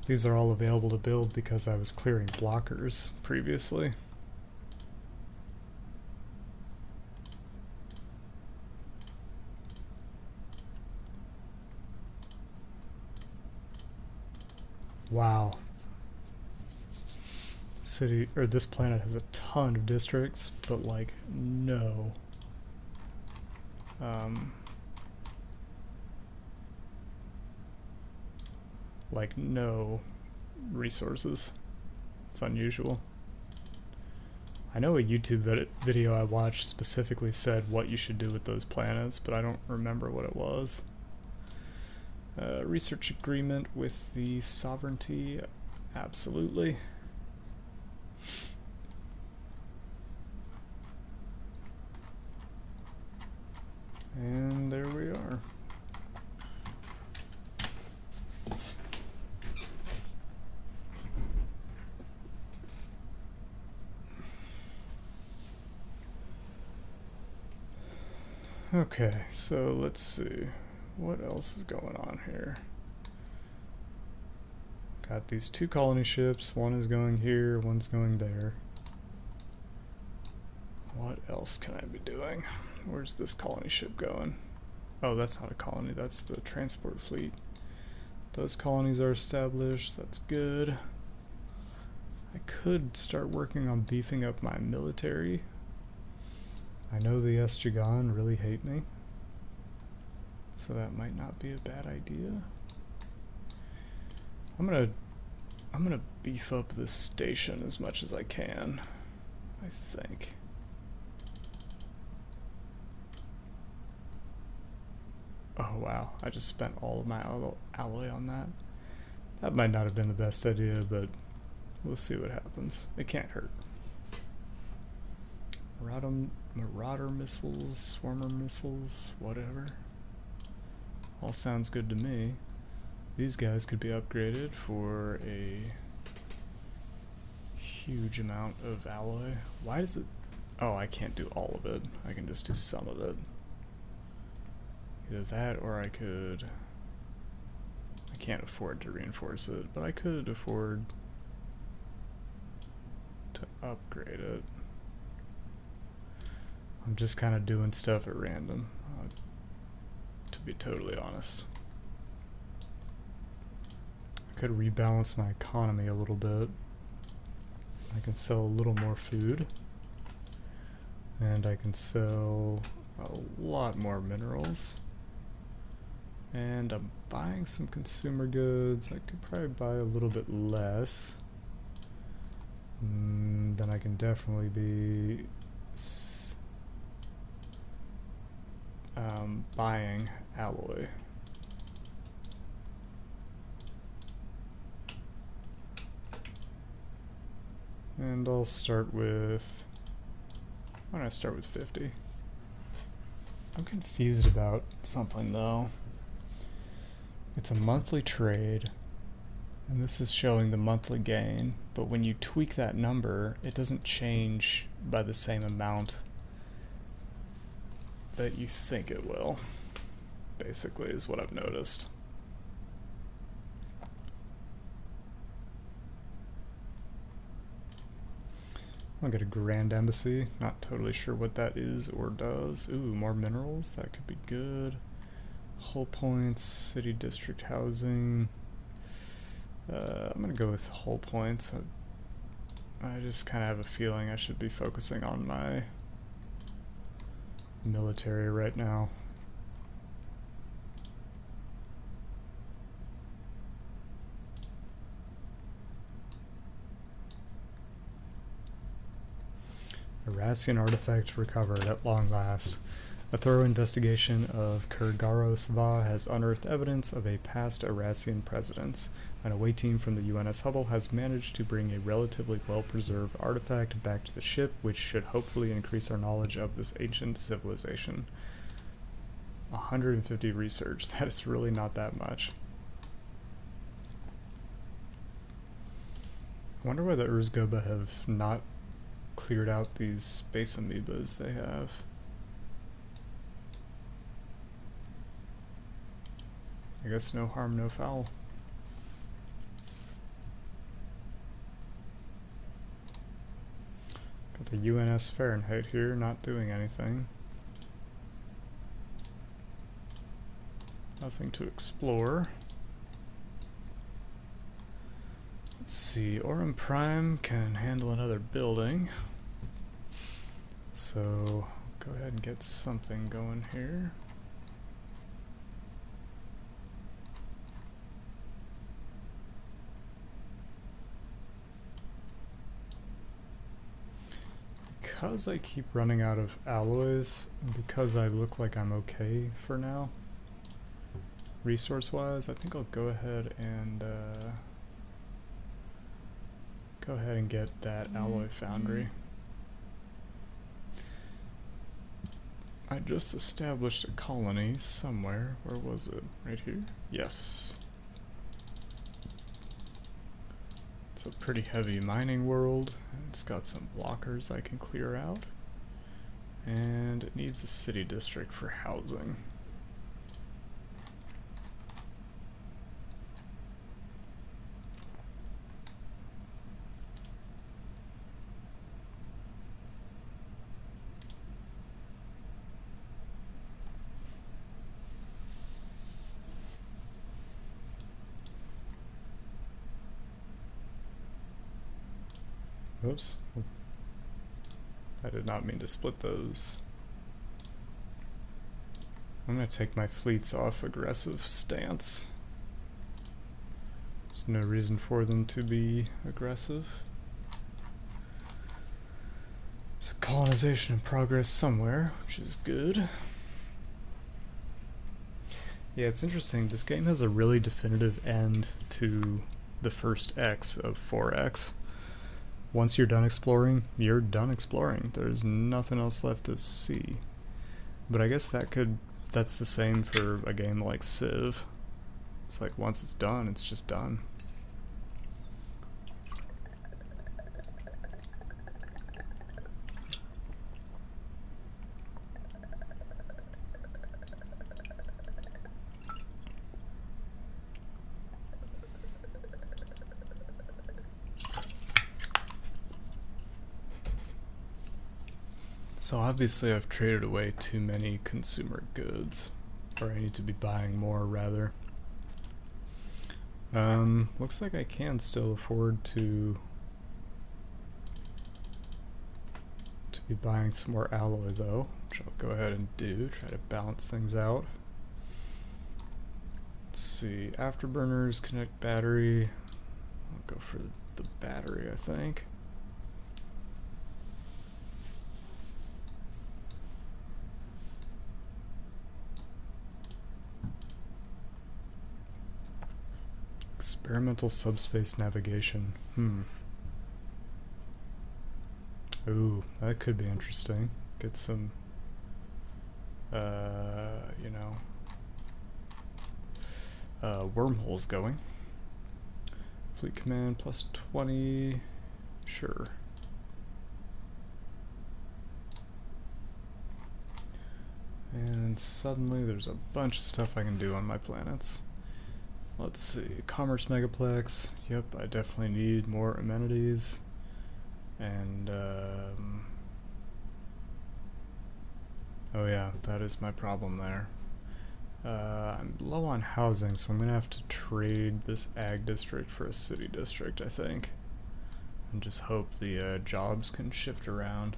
These are all available to build because I was clearing blockers previously. Wow. City, or this planet has a ton of districts, but like no. Like no resources. It's unusual. I know a YouTube video I watched specifically said what you should do with those planets, but I don't remember what it was. Research agreement with the sovereignty, absolutely. And there we are. Okay, so let's see. What else is going on here? Got these two colony ships. One is going here, one's going there. What else can I be doing? Where's this colony ship going? Oh, that's not a colony, that's the transport fleet. Those colonies are established, that's good. I could start working on beefing up my military. I know the Eschagon really hate me, so that might not be a bad idea. I'm gonna beef up this station as much as I can, I think. Oh wow, I just spent all of my alloy on that. That might not have been the best idea, but we'll see what happens. It can't hurt. Marauder missiles, swarmer missiles, whatever. All sounds good to me. These guys could be upgraded for a huge amount of alloy. Why does it... Oh, I can't do all of it. I can just do some of it. Either that or I could... I can't afford to reinforce it, but I could afford to upgrade it. I'm just kind of doing stuff at random, to be totally honest. I could rebalance my economy a little bit. I can sell a little more food. And I can sell a lot more minerals. And I'm buying some consumer goods. I could probably buy a little bit less. Then I can definitely be buying alloy. And I'll start with... Why don't I start with 50? I'm confused about something though. It's a monthly trade, and this is showing the monthly gain, but when you tweak that number, it doesn't change by the same amount that you think it will, basically, is what I've noticed. I'll get a Grand Embassy, not totally sure what that is or does. Ooh, more minerals, that could be good. Hull points, city district housing. I'm gonna go with hull points. I just kind of have a feeling I should be focusing on my military right now. Arassian artifact recovered at long last. A thorough investigation of Kurgarosva has unearthed evidence of a past Arassian presence. An away team from the UNS Hubble has managed to bring a relatively well-preserved artifact back to the ship, which should hopefully increase our knowledge of this ancient civilization. 150 research. That is really not that much. I wonder why the Urzgoba have not cleared out these space amoebas they have. I guess no harm, no foul. Got the UNS Fahrenheit here, not doing anything. Nothing to explore. Let's see, Aurum Prime can handle another building. So, go ahead and get something going here. Because I keep running out of alloys, and because I look like I'm okay for now, resource-wise, I think I'll go ahead and get that alloy foundry. I just established a colony somewhere. Where was it? Right here? Yes. It's a pretty heavy mining world. It's got some blockers I can clear out. And it needs a city district for housing. Oops. I did not mean to split those. I'm going to take my fleets off aggressive stance. There's no reason for them to be aggressive. There's colonization in progress somewhere, which is good. Yeah, it's interesting. This game has a really definitive end to the first X of 4X. Once you're done exploring, you're done exploring. There's nothing else left to see. But I guess that's the same for a game like Civ. It's like once it's done, it's just done. So obviously I've traded away too many consumer goods, or I need to be buying more rather. Looks like I can still afford to be buying some more alloy though, which I'll go ahead and do, try to balance things out. Let's see, afterburners, connect battery. I'll go for the battery, I think. Experimental subspace navigation. Ooh, that could be interesting. Get some, you know, wormholes going. Fleet command plus 20. Sure. And suddenly there's a bunch of stuff I can do on my planets. Let's see, Commerce Megaplex. Yep, I definitely need more amenities. And, oh yeah, that is my problem there. I'm low on housing, so I'm gonna have to trade this ag district for a city district, I think. And just hope the jobs can shift around.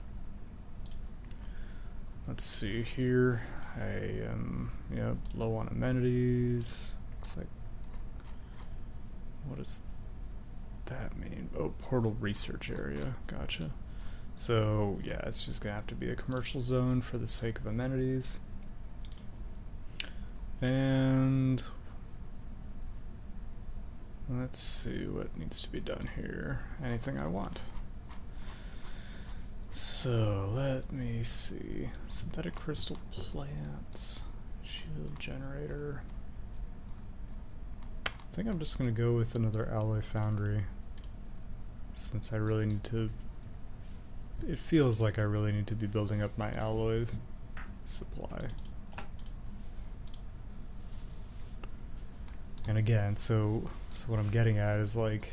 Let's see here. I am, yep, low on amenities. Looks like, what does that mean? Oh, portal research area. Gotcha. So, yeah, it's just gonna have to be a commercial zone for the sake of amenities. And let's see what needs to be done here. Anything I want. So, let me see. Synthetic crystal plants. Shield generator. I think I'm just going to go with another alloy foundry, since I really need to, it feels like I really need to be building up my alloy supply. And again, so what I'm getting at is, like,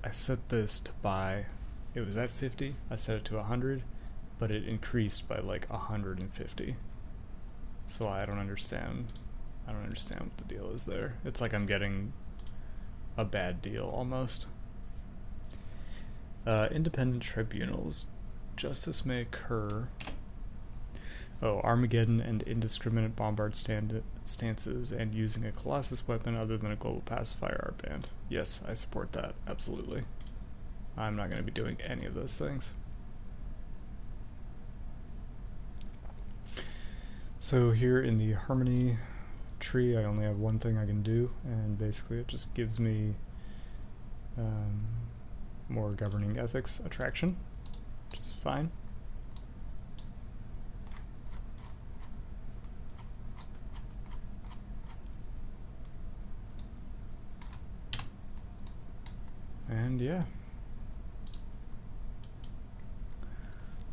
I set this to buy, it was at 50, I set it to 100, but it increased by like 150. So I don't understand what the deal is there. It's like I'm getting a bad deal almost. Independent tribunals. Justice may occur. Oh, Armageddon and indiscriminate bombard stances and using a Colossus weapon other than a global pacifier are banned. Yes, I support that, absolutely. I'm not going to be doing any of those things. So here in the Harmony tree, I only have one thing I can do, and basically it just gives me more governing ethics attraction, which is fine. And yeah.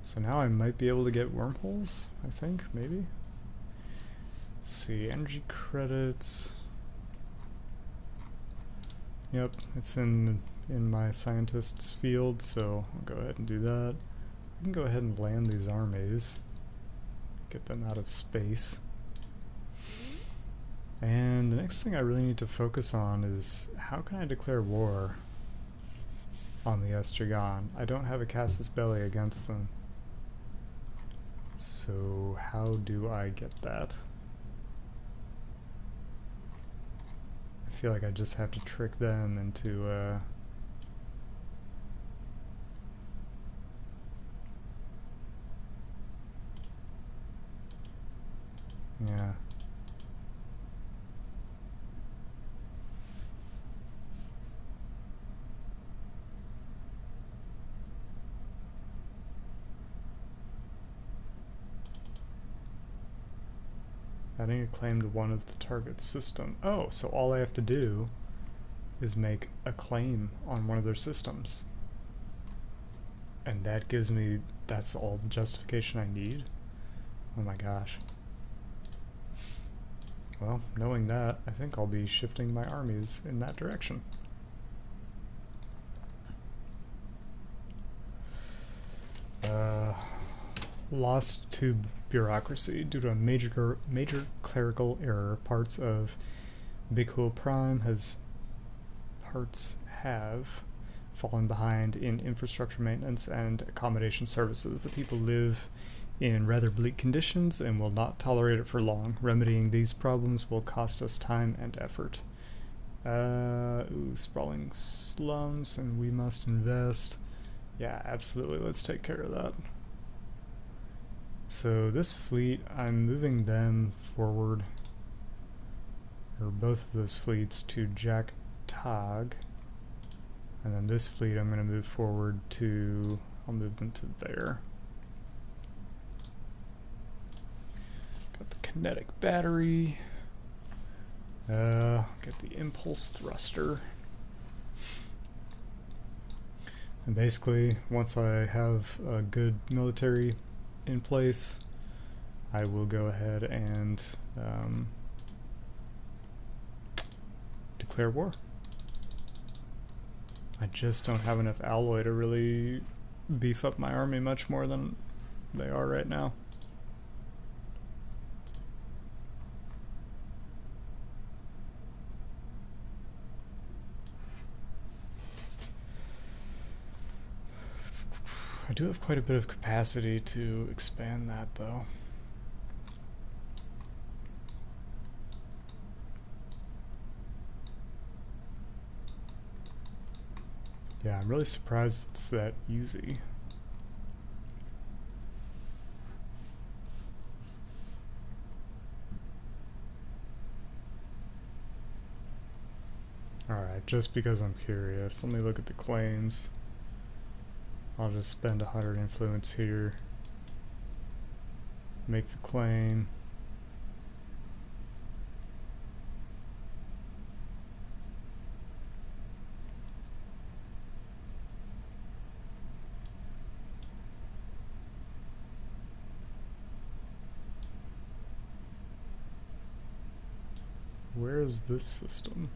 So now I might be able to get wormholes, I think, maybe. Let's see, energy credits. Yep, it's in my scientist's field, so I'll go ahead and do that. We can go ahead and land these armies, get them out of space. And the next thing I really need to focus on is how can I declare war on the Estragon? I don't have a casus belli against them. So how do I get that? I feel like I just have to trick them into yeah. Adding a claim to one of the target system. Oh, so all I have to do is make a claim on one of their systems. And that gives me, that's all the justification I need? Oh my gosh. Well, knowing that, I think I'll be shifting my armies in that direction. Lost to bureaucracy due to a major clerical error. Parts of Big Prime have fallen behind in infrastructure maintenance and accommodation services. The people live in rather bleak conditions and will not tolerate it for long. Remedying these problems will cost us time and effort. Sprawling slums, and we must invest. Yeah, absolutely, let's take care of that. So this fleet, I'm moving them forward, or both of those fleets, to Jack Tog. And then this fleet I'm going to move forward to, I'll move them to there. Got the kinetic battery. Get the impulse thruster. And basically, once I have a good military in place, I will go ahead and declare war. I just don't have enough alloy to really beef up my army much more than they are right now. I do have quite a bit of capacity to expand that, though. Yeah, I'm really surprised it's that easy. Alright, just because I'm curious, let me look at the claims. I'll just spend 100 influence here. Make the claim. Where is this system?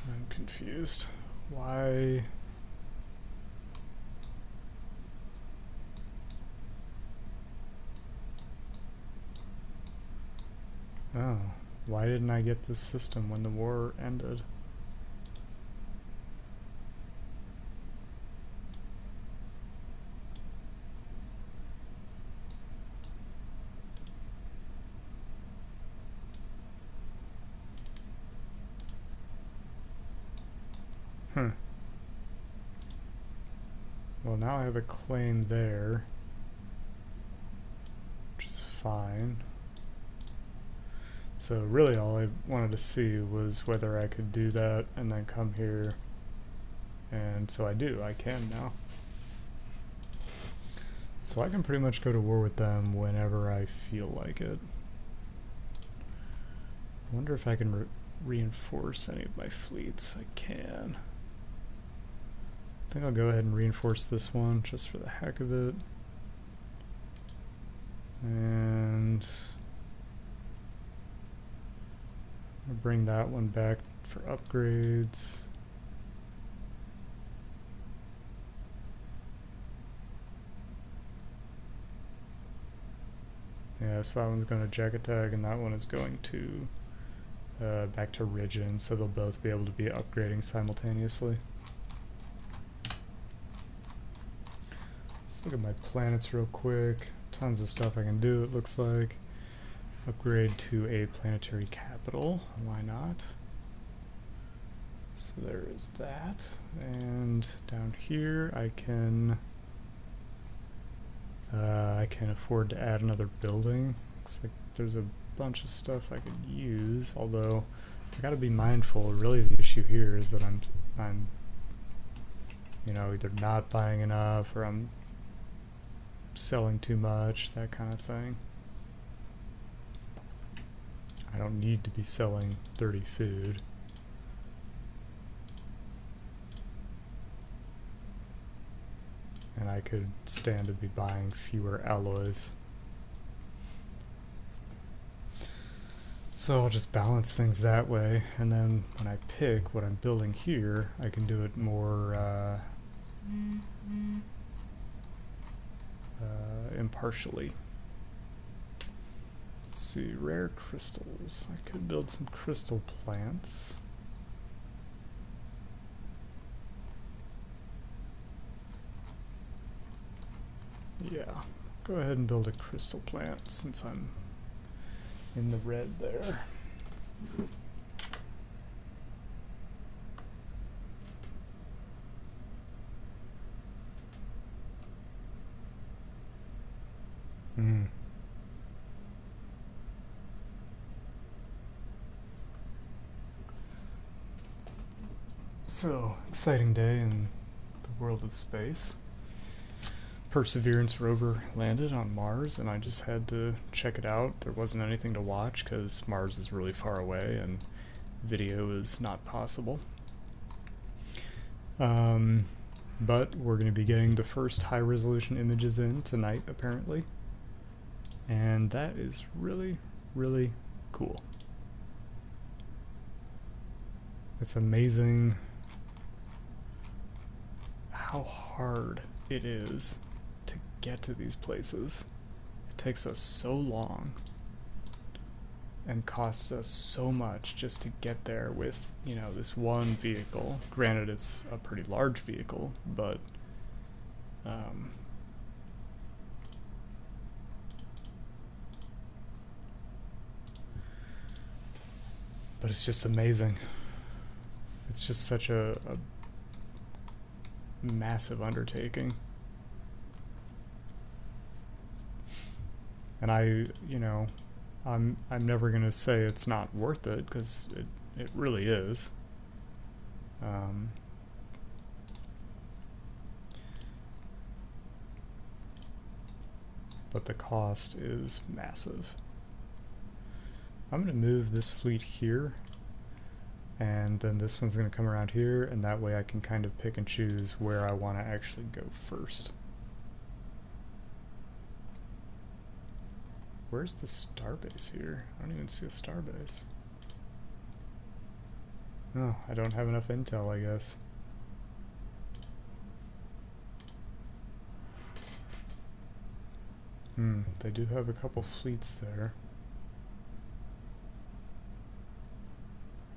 I'm confused. Why? Oh, why didn't I get this system when the war ended? Well, now I have a claim there, which is fine. So really all I wanted to see was whether I could do that and then come here, and so I do, I can now. So I can pretty much go to war with them whenever I feel like it. I wonder if I can reinforce any of my fleets. I can. I think I'll go ahead and reinforce this one just for the heck of it. And I'll bring that one back for upgrades. Yeah, so that one's going to Jack Attack, and that one is going to back to Rigid, so they'll both be able to be upgrading simultaneously. Let's look at my planets real quick. Tons of stuff I can do, it looks like. Upgrade to a planetary capital, why not? So there is that. And down here I can I can't afford to add another building. Looks like there's a bunch of stuff I could use, although I gotta be mindful. Really, the issue here is that I'm you know, either not buying enough or I'm selling too much, that kind of thing. I don't need to be selling 30 food. And I could stand to be buying fewer alloys. So I'll just balance things that way, and then when I pick what I'm building here, I can do it more impartially. Let's see, rare crystals. I could build some crystal plants. Yeah, go ahead and build a crystal plant since I'm in the red there. So, exciting day in the world of space. Perseverance rover landed on Mars, and I just had to check it out. There wasn't anything to watch because Mars is really far away and video is not possible. But we're going to be getting the first high-resolution images in tonight, apparently. And that is really, really cool. It's amazing how hard it is to get to these places. It takes us so long and costs us so much just to get there with, you know, this one vehicle. Granted, it's a pretty large vehicle, but it's just amazing. It's just such a massive undertaking. And I'm never gonna say it's not worth it, because it really is. But the cost is massive. I'm gonna move this fleet here, and then this one's gonna come around here, and that way I can kind of pick and choose where I want to actually go first. Where's the starbase here? I don't even see a starbase. Oh, I don't have enough intel, I guess. They do have a couple fleets there.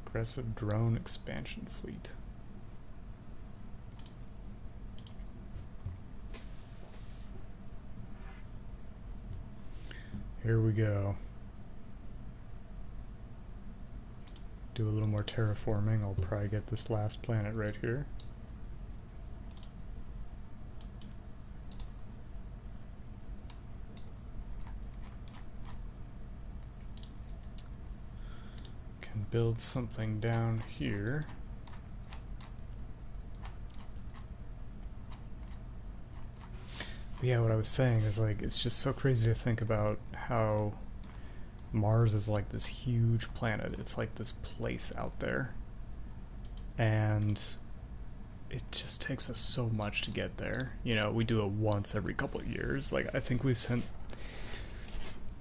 Aggressive drone expansion fleet. Here we go. Do a little more terraforming. I'll probably get this last planet right here. Can build something down here. But yeah, what I was saying is, like, it's just so crazy to think about how Mars is like this huge planet. It's like this place out there. And it just takes us so much to get there. You know, we do it once every couple of years. Like, I think we've sent,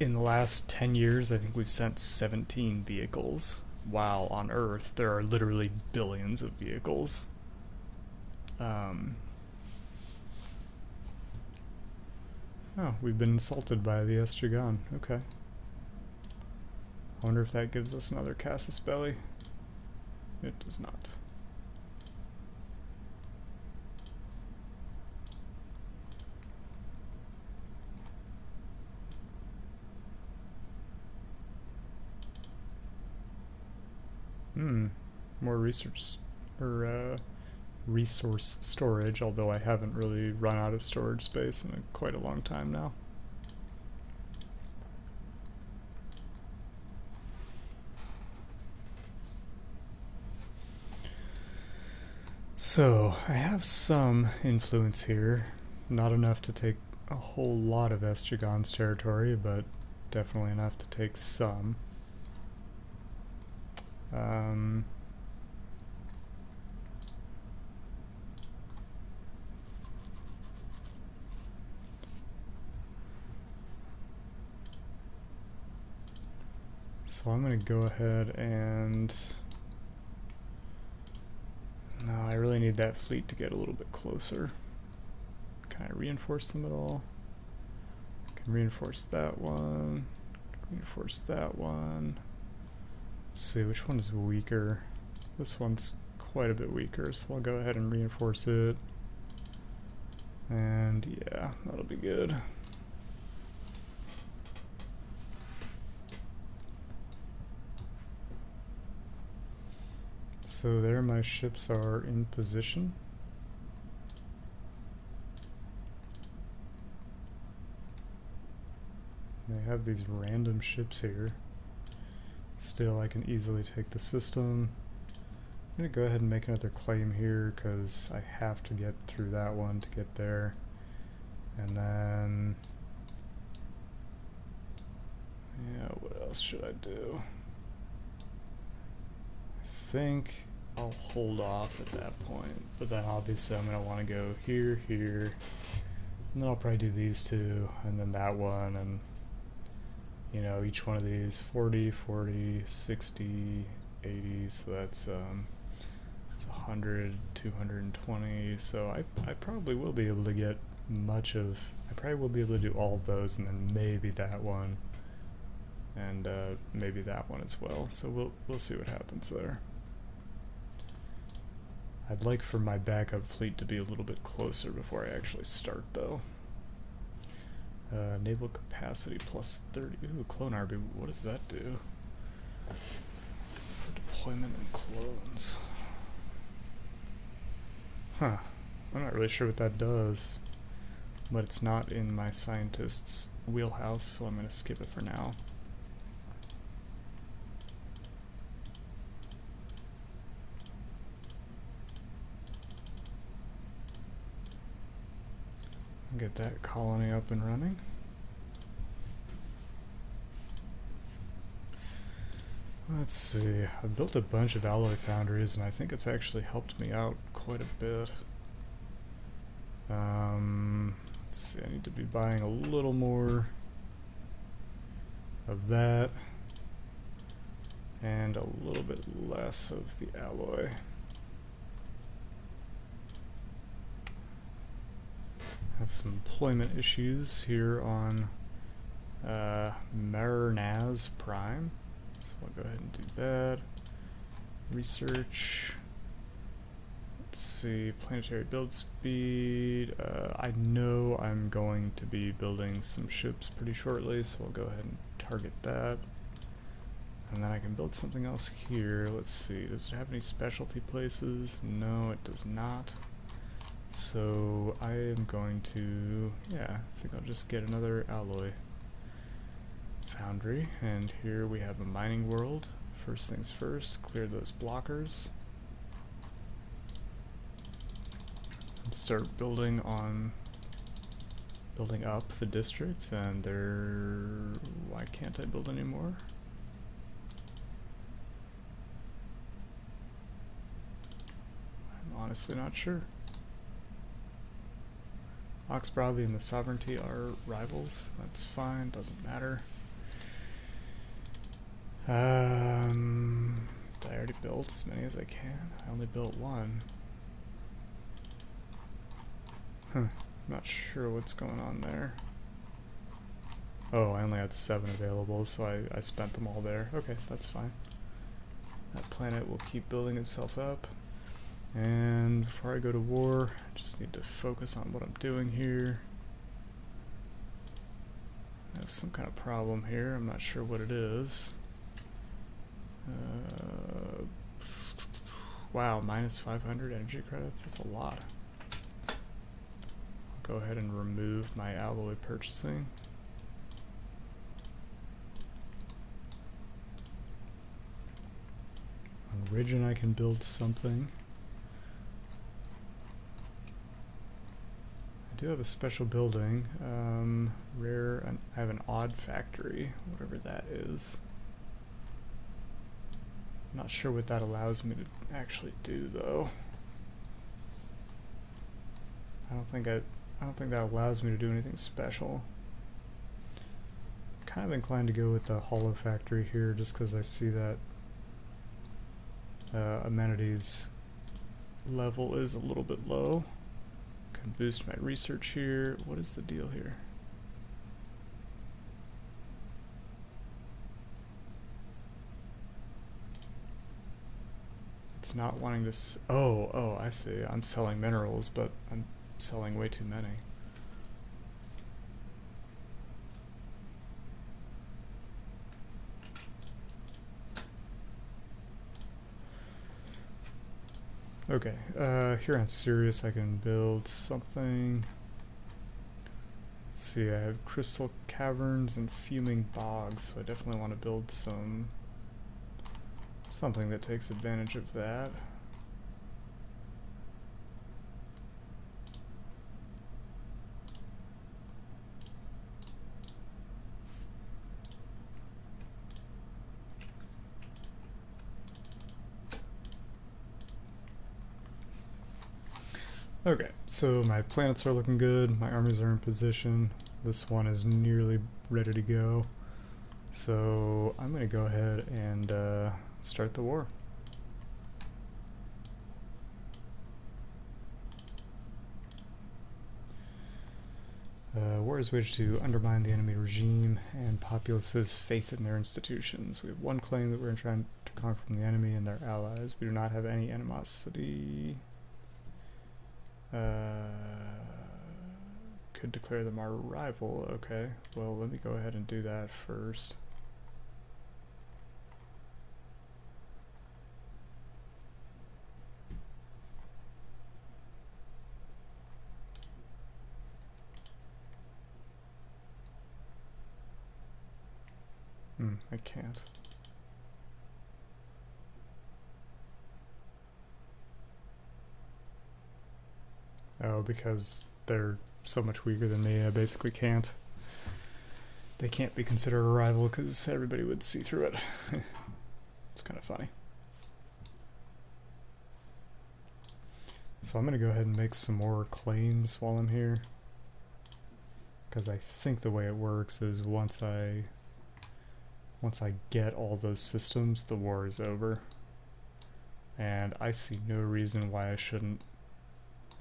in the last 10 years, I think we've sent 17 vehicles. While on Earth, there are literally billions of vehicles. Oh, we've been insulted by the Estragon. Okay. I wonder if that gives us another Casus Belli. It does not. More research, or resource storage, although I haven't really run out of storage space in quite a long time now. So, I have some influence here. Not enough to take a whole lot of Estragon's territory, but definitely enough to take some. So I'm going to go ahead and... No, I really need that fleet to get a little bit closer. Can I reinforce them at all? I can reinforce that one. Reinforce that one. Let's see, which one is weaker? This one's quite a bit weaker, so I'll go ahead and reinforce it. And yeah, that'll be good. So there my ships are in position. They have these random ships here. Still, I can easily take the system. I'm going to go ahead and make another claim here because I have to get through that one to get there. And then... yeah, what else should I do? I think I'll hold off at that point, but then obviously I'm going to want to go here, here, and then I'll probably do these two, and then that one, and you know, each one of these 40, 40, 60, 80, so that's 100, 220, so I probably will be able to get much of, I probably will be able to do all of those, and then maybe that one, and maybe that one as well, so we'll see what happens there. I'd like for my backup fleet to be a little bit closer before I actually start, though. Naval capacity plus 30. Ooh, clone army. What does that do? For deployment and clones. Huh. I'm not really sure what that does. But it's not in my scientist's wheelhouse, so I'm going to skip it for now. Get that colony up and running. Let's see, I've built a bunch of alloy foundries and I think it's actually helped me out quite a bit. Let's see, I need to be buying a little more of that and a little bit less of the alloy. Have some employment issues here on Marinaz Prime, so I'll go ahead and do that. Research. Let's see, planetary build speed. I know I'm going to be building some ships pretty shortly, so I'll go ahead and target that. And then I can build something else here. Let's see, does it have any specialty places? No, it does not. So I am going to, yeah, I think I'll just get another alloy foundry, and here we have a mining world. First things first, clear those blockers. And start building up the districts, and why can't I build anymore? I'm honestly not sure. Oxbravi and the Sovereignty are rivals. That's fine, doesn't matter. Did I already build as many as I can? I only built one. Not sure what's going on there. Oh, I only had 7 available, so I spent them all there. Okay, that's fine. That planet will keep building itself up. And before I go to war, I just need to focus on what I'm doing here. I have some kind of problem here, I'm not sure what it is. Wow, minus 500 energy credits? That's a lot. I'll go ahead and remove my alloy purchasing. On Ridgeon I can build something. I do have a special building. I have an odd factory, whatever that is. I'm not sure what that allows me to actually do, though. I don't think that allows me to do anything special. I'm kind of inclined to go with the hollow factory here, just because I see that amenities level is a little bit low. Can boost my research here. What is the deal here? It's not wanting to oh, I see. I'm selling minerals, but I'm selling way too many. Okay, here on Sirius I can build something. Let's see, I have crystal caverns and fuming bogs, so I definitely want to build something that takes advantage of that. Okay, so my planets are looking good, my armies are in position, this one is nearly ready to go, so I'm going to go ahead and start the war. War is waged to undermine the enemy regime and populace's faith in their institutions. We have one claim that we're trying to conquer from the enemy and their allies. We do not have any animosity. Could declare them our rival. Okay, well, let me go ahead and do that first. I can't. Oh, because they're so much weaker than me, I basically can't. They can't be considered a rival because everybody would see through it. It's kind of funny. So I'm going to go ahead and make some more claims while I'm here. Because I think the way it works is once I get all those systems, the war is over. And I see no reason why I shouldn't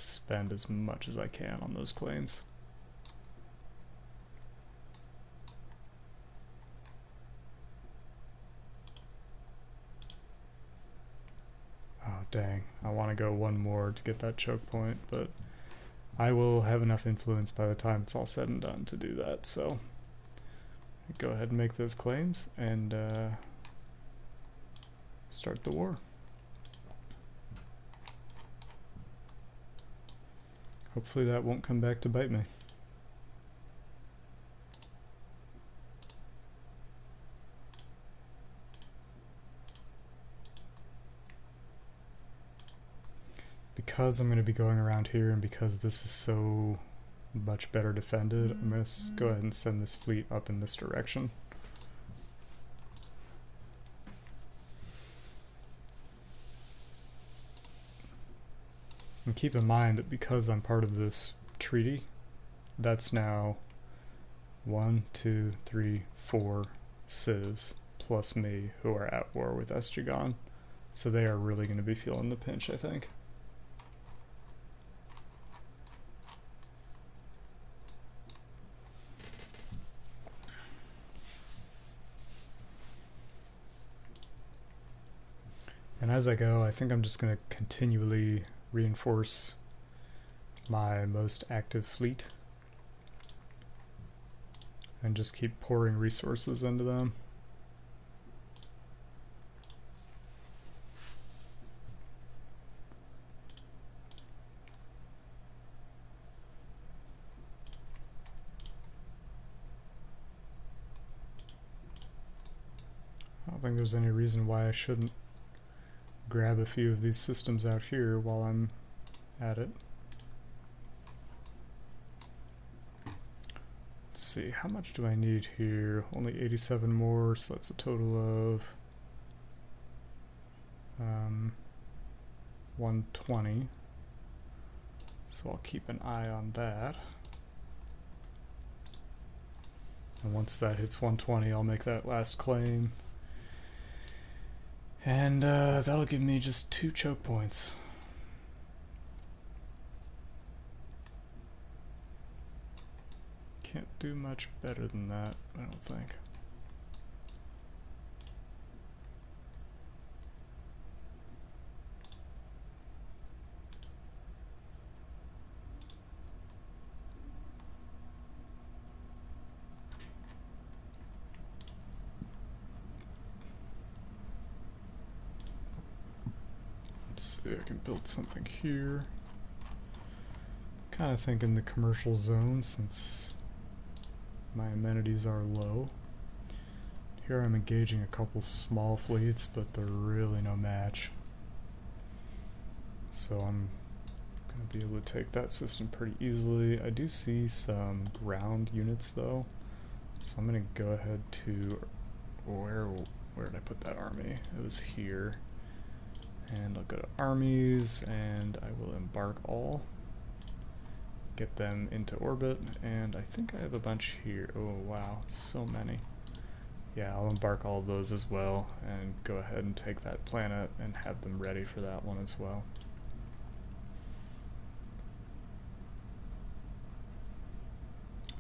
spend as much as I can on those claims. Oh dang, I want to go one more to get that choke point, but I will have enough influence by the time it's all said and done to do that, so go ahead and make those claims and start the war. Hopefully that won't come back to bite me. Because I'm going to be going around here and because this is so much better defended, I'm going to go ahead and send this fleet up in this direction. And keep in mind that because I'm part of this treaty, that's now 1, 2, 3, 4 civs plus me who are at war with Estrogon. So they are really going to be feeling the pinch, I think. And as I go, I think I'm just going to continually reinforce my most active fleet and just keep pouring resources into them. don't think there's any reason why I shouldn't grab a few of these systems out here while I'm at it. Let's see, how much do I need here? Only 87 more, so that's a total of 120. So I'll keep an eye on that. And once that hits 120, I'll make that last claim. And that'll give me just 2 choke points. Can't do much better than that, I don't think. Let's see, I can build something here. Kind of thinking the commercial zone since my amenities are low. Here I'm engaging a couple small fleets, but they're really no match. So I'm going to be able to take that system pretty easily. I do see some ground units though, so I'm going to go ahead to where did I put that army? It was here. And I'll go to armies and I will embark all. Get them into orbit, and I think I have a bunch here. Oh wow, so many. Yeah, I'll embark all of those as well and go ahead and take that planet and have them ready for that one as well.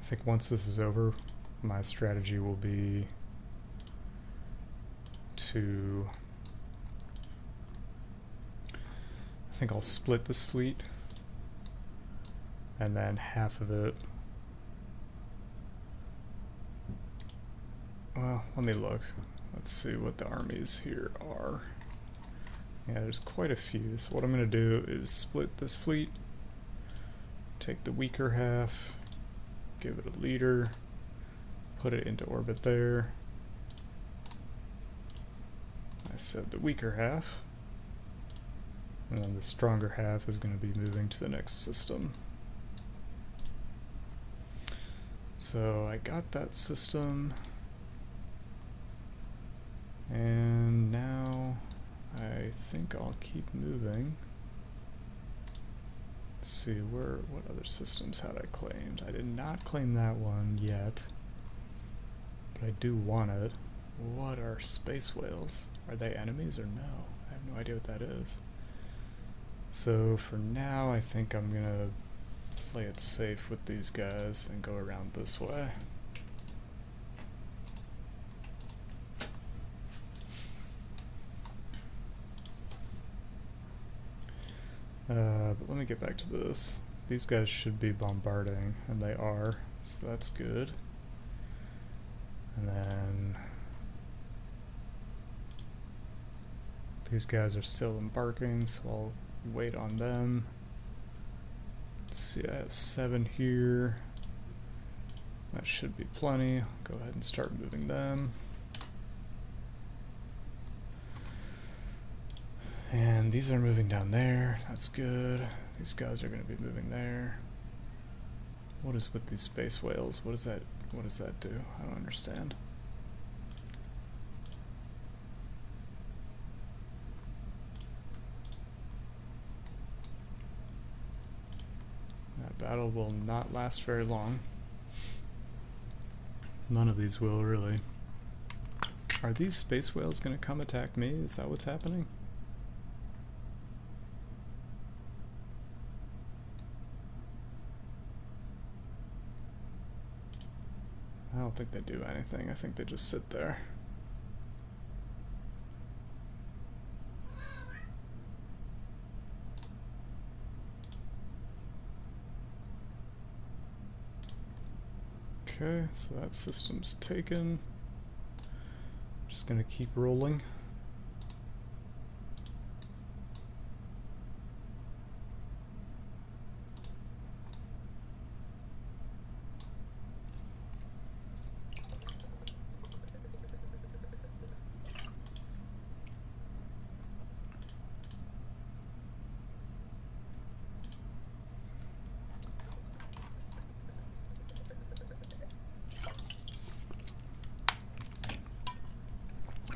I think once this is over, my strategy will be to... I think I'll split this fleet, and then half of it... Well, let me look. Let's see what the armies here are. Yeah, there's quite a few. So what I'm going to do is split this fleet, take the weaker half, give it a leader, put it into orbit there. I said the weaker half. And then the stronger half is going to be moving to the next system. So I got that system. And now I think I'll keep moving. Let's see, what other systems had I claimed? I did not claim that one yet, but I do want it. What are space whales? Are they enemies or no? I have no idea what that is. So for now, I think I'm gonna play it safe with these guys and go around this way. But let me get back to this. These guys should be bombarding, and they are, so that's good. And then these guys are still embarking, so I'll wait on them. Let's see, I have 7 here. That should be plenty. Go ahead and start moving them. And these are moving down there. That's good. These guys are going to be moving there. What is with these space whales? What does that do? I don't understand. That battle will not last very long. None of these will, really. Are these space whales going to come attack me? Is that what's happening? I don't think they do anything. I think they just sit there. Okay, so that system's taken. Just gonna keep rolling.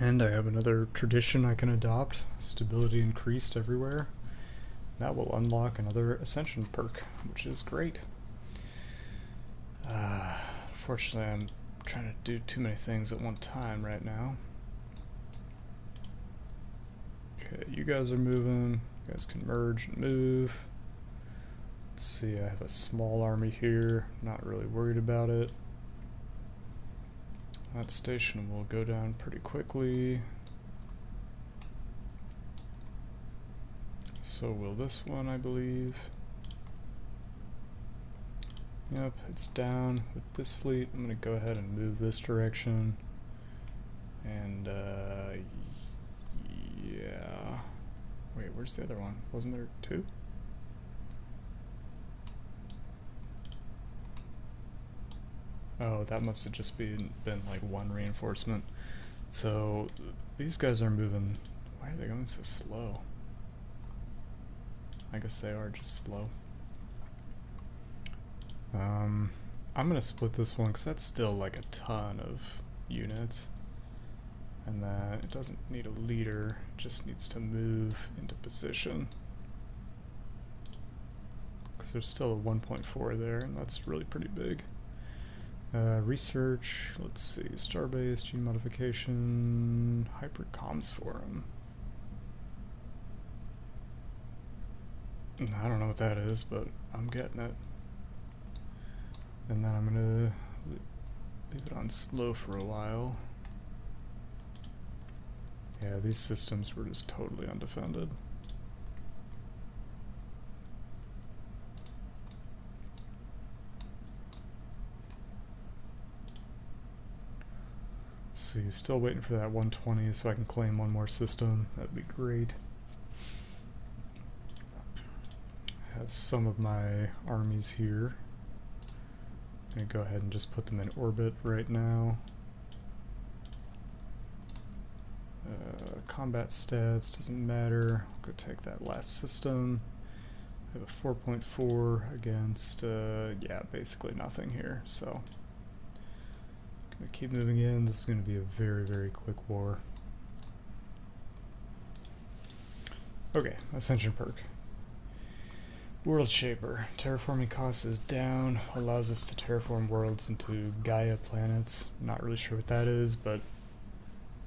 And I have another tradition I can adopt. Stability increased everywhere. That will unlock another Ascension perk, which is great. Fortunately, I'm trying to do too many things at one time right now. Okay, you guys are moving. You guys can merge and move. Let's see, I have a small army here. Not really worried about it. That station will go down pretty quickly. So will this one, I believe. Yep, it's down with this fleet. I'm going to go ahead and move this direction. And, yeah. Wait, where's the other one? Wasn't there two? Oh, that must have just been like one reinforcement. So, these guys are moving. Why are they going so slow? I guess they are just slow. I'm gonna split this one because that's still like a ton of units. And that it doesn't need a leader, it just needs to move into position. Because there's still a 1.4 there, and that's really pretty big. Research, let's see, Starbase, gene modification, Hypercoms Forum. I don't know what that is, but I'm getting it. And then I'm gonna leave it on slow for a while. Yeah, these systems were just totally undefended. So you're still waiting for that 120 so I can claim one more system. That'd be great. I have some of my armies here. I'm going to go ahead and just put them in orbit right now. Combat stats, doesn't matter. I'll go take that last system. I have a 4.4 against, yeah, basically nothing here, so. Gonna keep moving in. This is going to be a very, very quick war. Okay, Ascension perk. World Shaper. Terraforming cost is down. Allows us to terraform worlds into Gaia planets. Not really sure what that is, but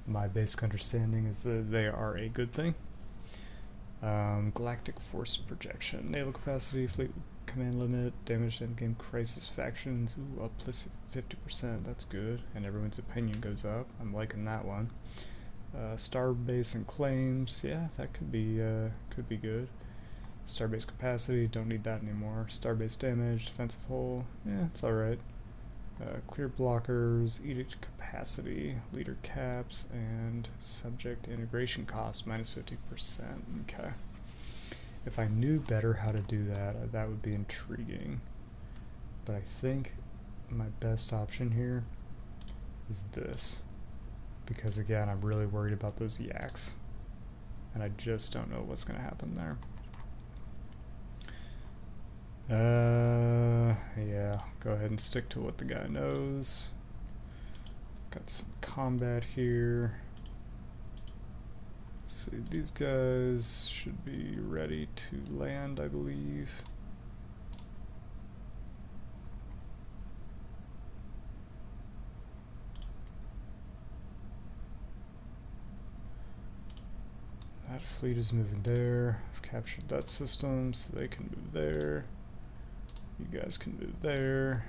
my basic understanding is that they are a good thing. Galactic Force Projection. Naval capacity, fleet command limit, damage to endgame crisis factions. Ooh, up plus 50%. That's good. And everyone's opinion goes up. I'm liking that one. Starbase and claims. Yeah, that could be good. Starbase capacity, don't need that anymore. Starbase damage, defensive hull, yeah, it's alright. Clear blockers, edict capacity, leader caps, and subject integration cost, minus 50%. Okay. If I knew better how to do that, that would be intriguing. But I think my best option here is this. Because again, I'm really worried about those yaks. And I just don't know what's going to happen there. Yeah, go ahead and stick to what the guy knows. Got some combat here. Let's see, these guys should be ready to land, I believe. That fleet is moving there. I've captured that system, so they can move there. You guys can move there.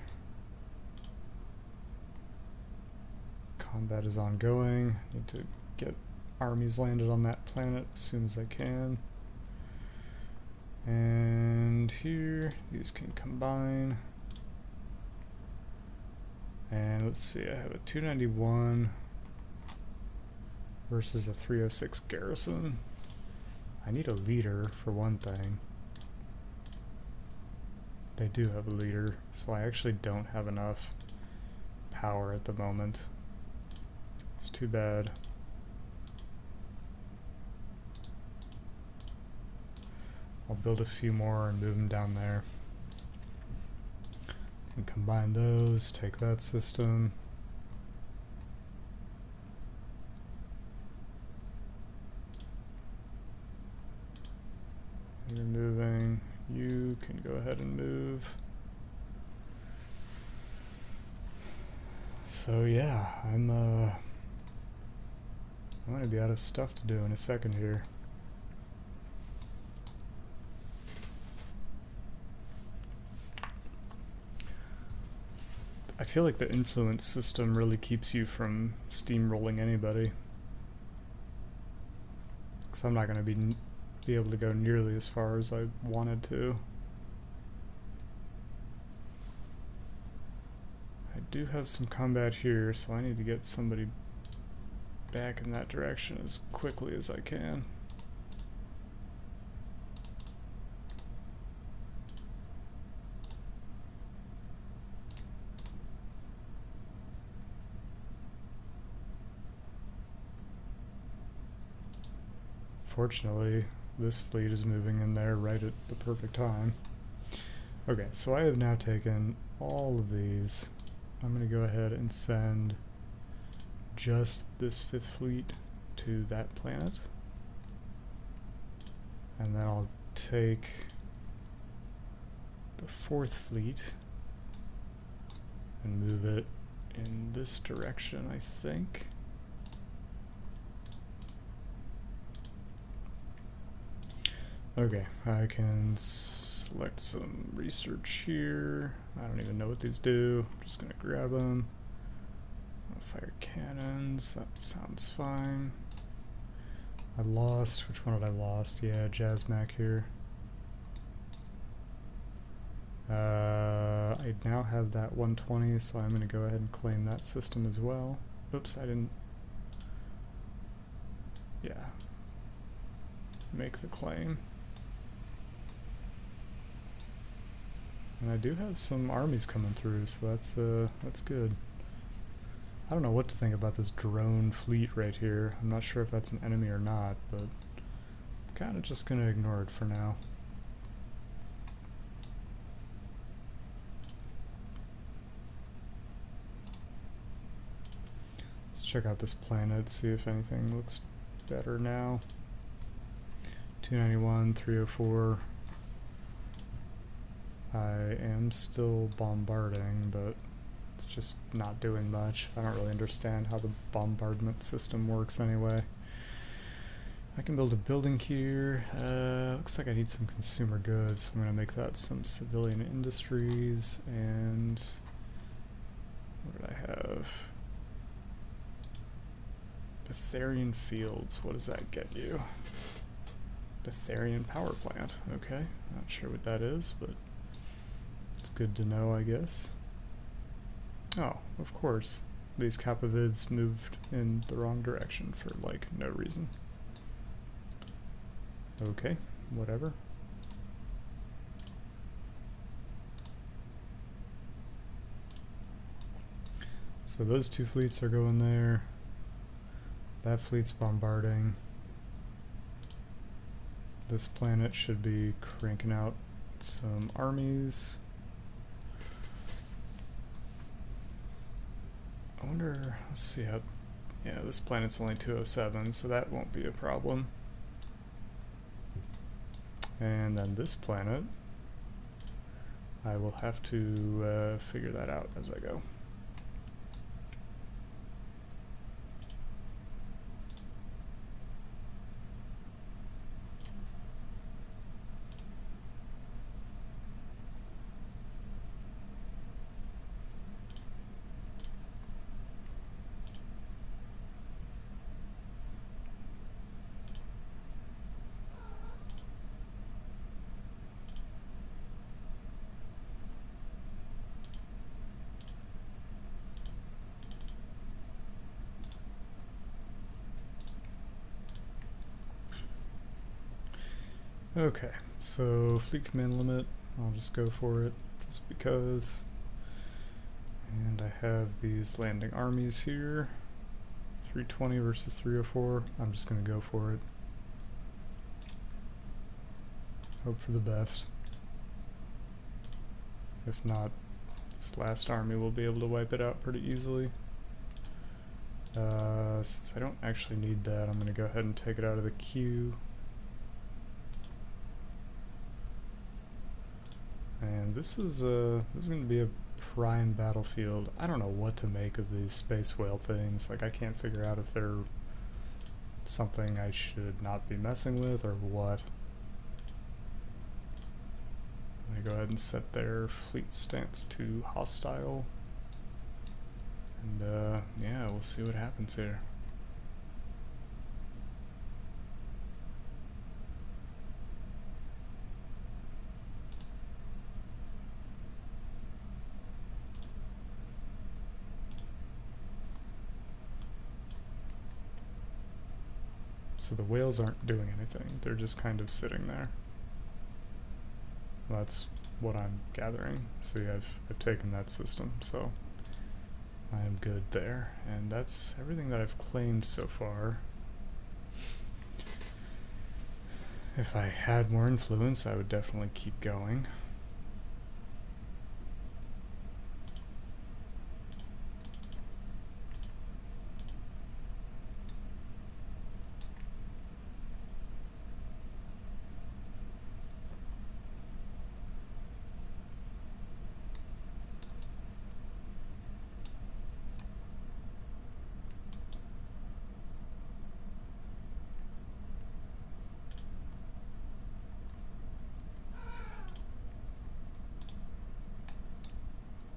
Combat is ongoing. Need to get armies landed on that planet as soon as I can. And here, these can combine. And let's see, I have a 291 versus a 306 garrison. I need a leader for one thing. They do have a leader, so I actually don't have enough power at the moment. It's too bad. I'll build a few more and move them down there. And combine those, take that system. You're moving. You can go ahead and move. So yeah, I'm gonna be out of stuff to do in a second here. I feel like the influence system really keeps you from steamrolling anybody. Because I'm not going to be able to go nearly as far as I wanted to. I do have some combat here, so I need to get somebody back in that direction as quickly as I can. Fortunately, this fleet is moving in there right at the perfect time. Okay, so I have now taken all of these. I'm going to go ahead and send just this 5th fleet to that planet. And then I'll take the 4th fleet and move it in this direction, I think. Okay, I can select some research here. I don't even know what these do. I'm just gonna grab them. Fire cannons, that sounds fine. I lost, which one did I lost? Yeah, Jazzmac here. I now have that 120, so I'm gonna go ahead and claim that system as well. Oops, I didn't. Yeah. Make the claim. And I do have some armies coming through, so that's good. I don't know what to think about this drone fleet right here. I'm not sure if that's an enemy or not, but I'm kind of just going to ignore it for now. Let's check out this planet, see if anything looks better now. 291, 304. I am still bombarding, but it's just not doing much. I don't really understand how the bombardment system works anyway. I can build a building here. Looks like I need some consumer goods. I'm going to make that some civilian industries. And what did I have? Betharian fields. What does that get you? Betharian power plant. Okay, not sure what that is, but it's good to know, I guess. Oh, of course. These Kapovids moved in the wrong direction for, like, no reason. Okay, whatever. So those 2 fleets are going there. That fleet's bombarding. This planet should be cranking out some armies. I wonder, let's see how, yeah, this planet's only 207, so that won't be a problem. And then this planet, I will have to figure that out as I go. Okay, so fleet command limit, I'll just go for it, just because. And I have these landing armies here, 320 versus 304, I'm just going to go for it. Hope for the best. If not, this last army will be able to wipe it out pretty easily. Since I don't actually need that, I'm going to go ahead and take it out of the queue. And this is going to be a prime battlefield. I don't know what to make of these space whale things. Like, I can't figure out if they're something I should not be messing with or what. I'm going to go ahead and set their fleet stance to hostile. And yeah, we'll see what happens here. So the whales aren't doing anything, they're just kind of sitting there. Well, that's what I'm gathering. See, I've taken that system, so I am good there. And that's everything that I've claimed so far. If I had more influence, I would definitely keep going.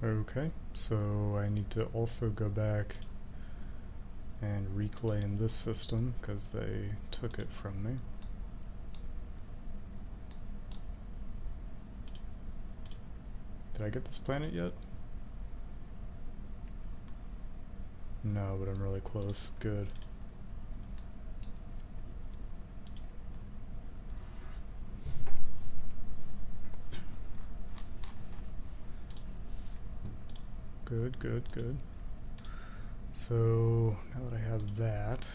Okay, so I need to also go back and reclaim this system because they took it from me. Did I get this planet yet? No, but I'm really close. Good. Good, good, good. So, now that I have that,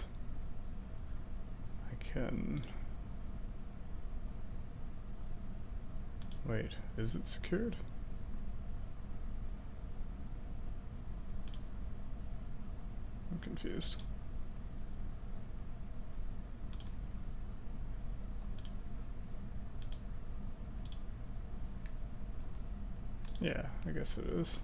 I can... Wait, is it secured? I'm confused. Yeah, I guess it is.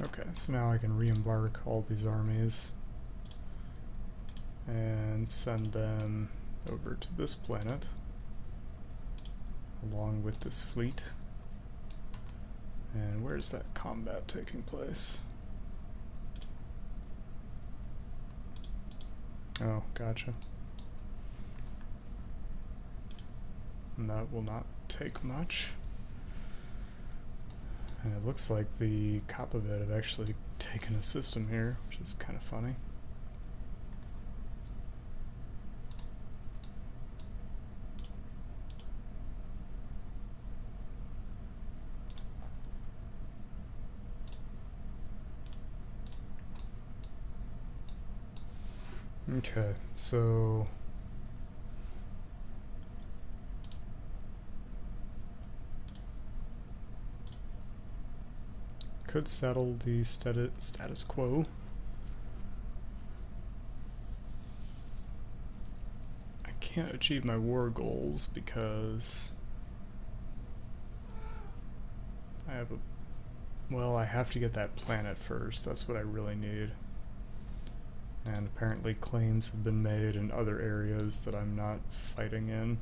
Okay, so now I can re-embark all these armies and send them over to this planet along with this fleet. And where's that combat taking place? Oh, gotcha. And that will not take much. And it looks like the Kopovid have actually taken a system here, which is kind of funny. Okay, so... could settle the status quo. I can't achieve my war goals because I have a... well, I have to get that planet first. That's what I really need. And apparently claims have been made in other areas that I'm not fighting in.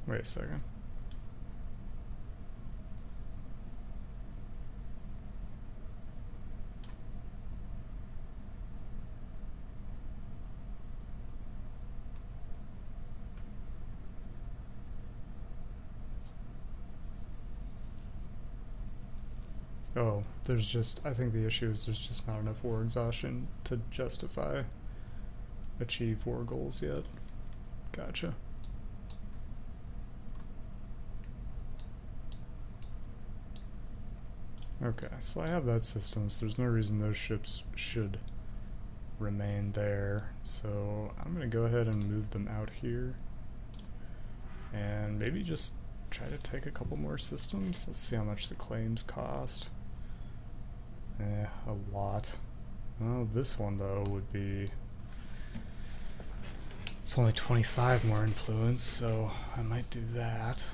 Wait a second. Oh, there's just, I think the issue is there's just not enough war exhaustion to justify achieve war goals yet. Gotcha. Okay, so I have that system, so there's no reason those ships should remain there. So I'm going to go ahead and move them out here. And maybe just try to take a couple more systems. Let's see how much the claims cost. A lot. Well, this one though would be... It's only 25 more influence, so I might do that.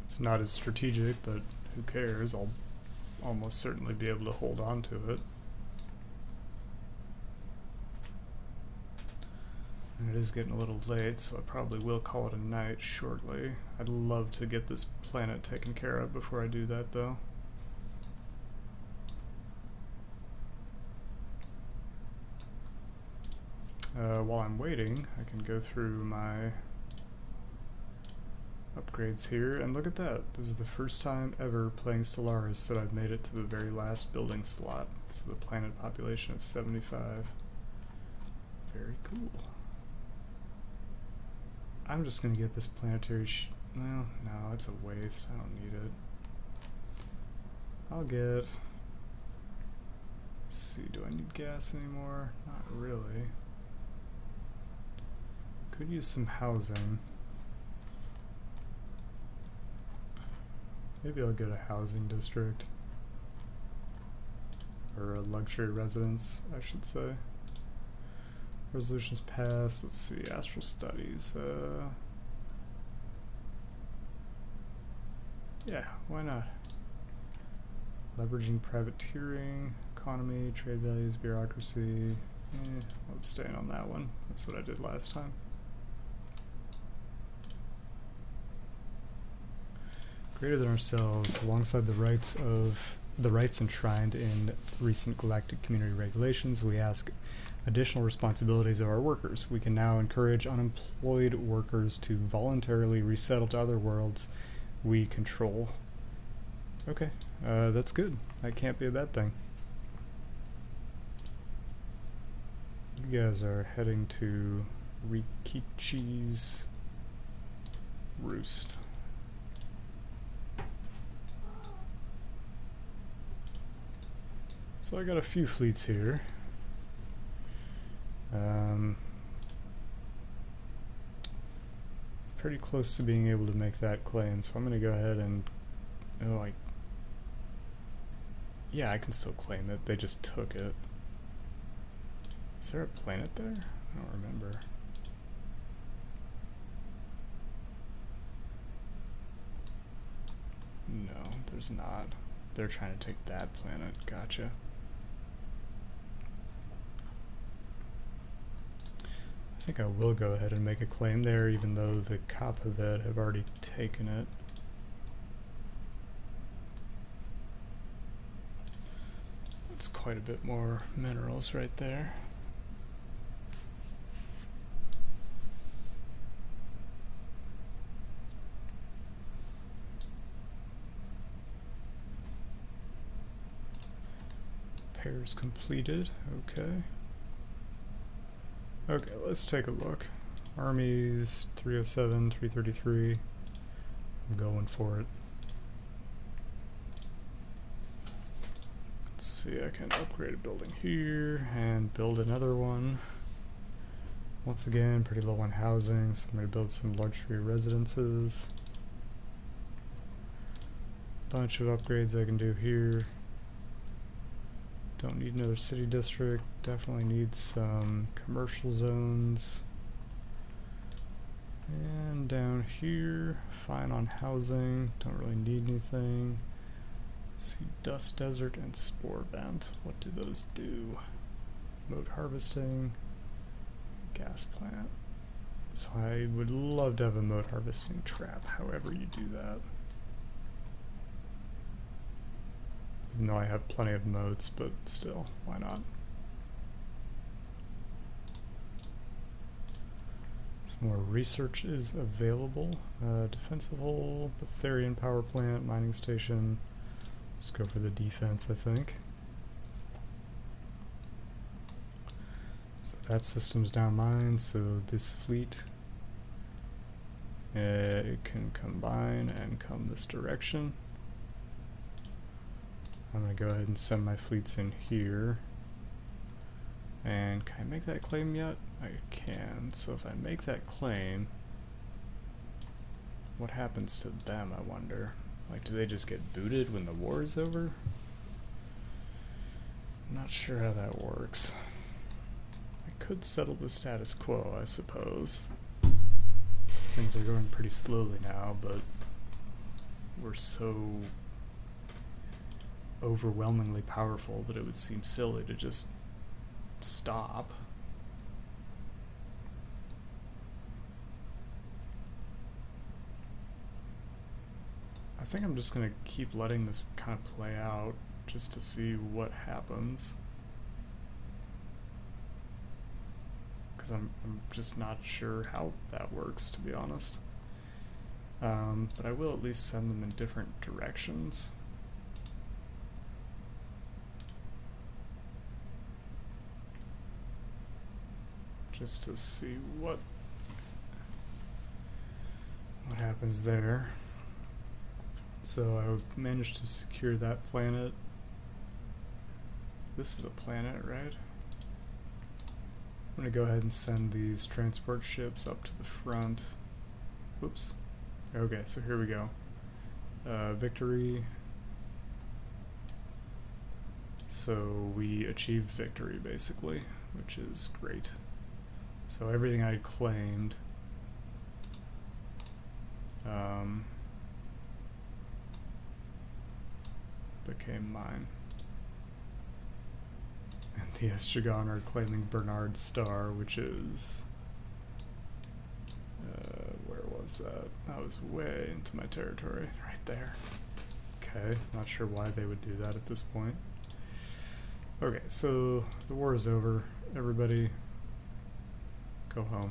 It's not as strategic, but who cares? I'll almost certainly be able to hold on to it. And it is getting a little late, so I probably will call it a night shortly. I'd love to get this planet taken care of before I do that, though. While I'm waiting, I can go through my upgrades here, and look at that. This is the first time ever playing Stellaris that I've made it to the very last building slot. So the planet population of 75. Very cool. I'm just gonna get this planetary well, no, it's a waste. I don't need it. I'll get... Let's see, do I need gas anymore? Not really. Could use some housing. Maybe I'll get a housing district. Or a luxury residence, I should say. Resolutions passed. Let's see, astral studies. Yeah, why not? Leveraging privateering, economy, trade values, bureaucracy. I'll abstain on that one. That's what I did last time. Greater than ourselves, alongside the rights enshrined in recent galactic community regulations, we ask additional responsibilities of our workers. We can now encourage unemployed workers to voluntarily resettle to other worlds we control. Okay, that's good. That can't be a bad thing. You guys are heading to Rikichi's roost. So I got a few fleets here. Pretty close to being able to make that claim, so I'm going to go ahead and... Oh, yeah, I can still claim it. They just took it. Is there a planet there? I don't remember. No, there's not. They're trying to take that planet. Gotcha. I think I will go ahead and make a claim there, even though the Kaphavet have already taken it. That's quite a bit more minerals right there. Pairs completed. Okay. Okay, let's take a look. Armies, 307, 333. I'm going for it. Let's see, I can upgrade a building here and build another one. Once again, pretty low on housing, so I'm going to build some luxury residences. Bunch of upgrades I can do here. Don't need another city district. Definitely need some commercial zones. And down here, fine on housing. Don't really need anything. See, dust desert and spore vent. What do those do? Moat harvesting, gas plant. So I would love to have a moat harvesting trap, however you do that. Even though I have plenty of moats, but still, why not? Some more research is available. Defensive hull, Betharian power plant, mining station. Let's go for the defense, I think. So that system's down mine, so this fleet it can combine and come this direction. I'm going to go ahead and send my fleets in here. And can I make that claim yet? I can. So if I make that claim, what happens to them, I wonder? Like, do they just get booted when the war is over? I'm not sure how that works. I could settle the status quo, I suppose. These things are going pretty slowly now, but we're so overwhelmingly powerful that it would seem silly to just stop. I think I'm just gonna keep letting this kind of play out just to see what happens, because I'm just not sure how that works, to be honest. But I will at least send them in different directions. Just to see what happens there. So I managed to secure that planet. This is a planet, right? I'm gonna go ahead and send these transport ships up to the front. Oops. Okay, so here we go. Victory. So we achieved victory, basically, which is great. So everything I claimed became mine. And the Estragon are claiming Bernard's Star, which is... where was that? That was way into my territory, right there. Okay, not sure why they would do that at this point. Okay, so the war is over. Everybody go home.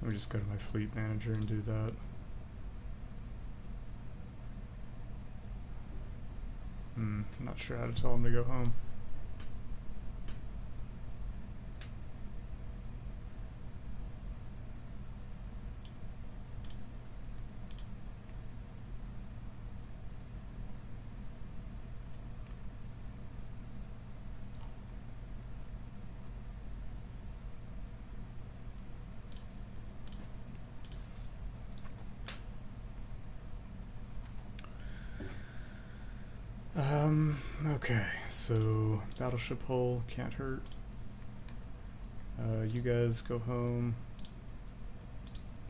Let me just go to my fleet manager and do that. I'm not sure how to tell him to go home. Okay, so battleship hull can't hurt. You guys go home.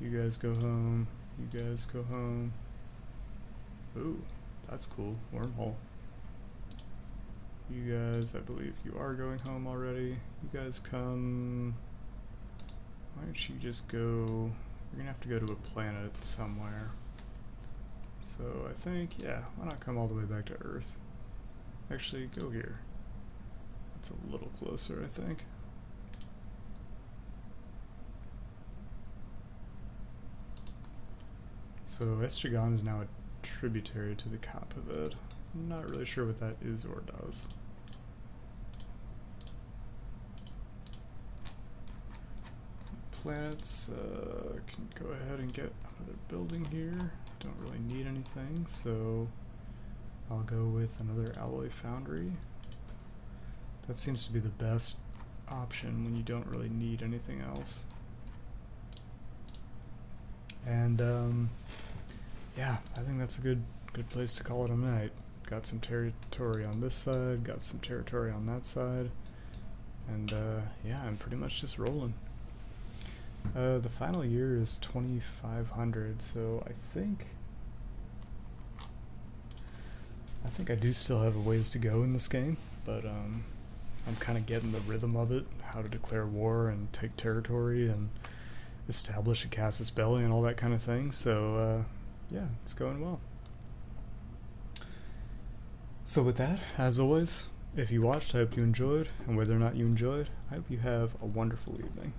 You guys go home. You guys go home. Ooh, that's cool. Wormhole. You guys, I believe you are going home already. You guys come. Why don't you just go? You're gonna have to go to a planet somewhere. So I think, yeah, why not come all the way back to Earth? Actually, go here. That's a little closer, I think. So Estragon is now a tributary to the Capivid. I'm not really sure what that is or does. Planets, can go ahead and get another building here. Don't really need anything, so I'll go with another alloy foundry. That seems to be the best option when you don't really need anything else. And yeah, I think that's a good place to call it a night. Got some territory on this side, got some territory on that side, and yeah, I'm pretty much just rolling. The final year is 2,500, so I think I do still have a ways to go in this game, but I'm kind of getting the rhythm of it, how to declare war and take territory and establish a casus belli and all that kind of thing, so yeah, it's going well. So with that, as always, if you watched, I hope you enjoyed, and whether or not you enjoyed, I hope you have a wonderful evening.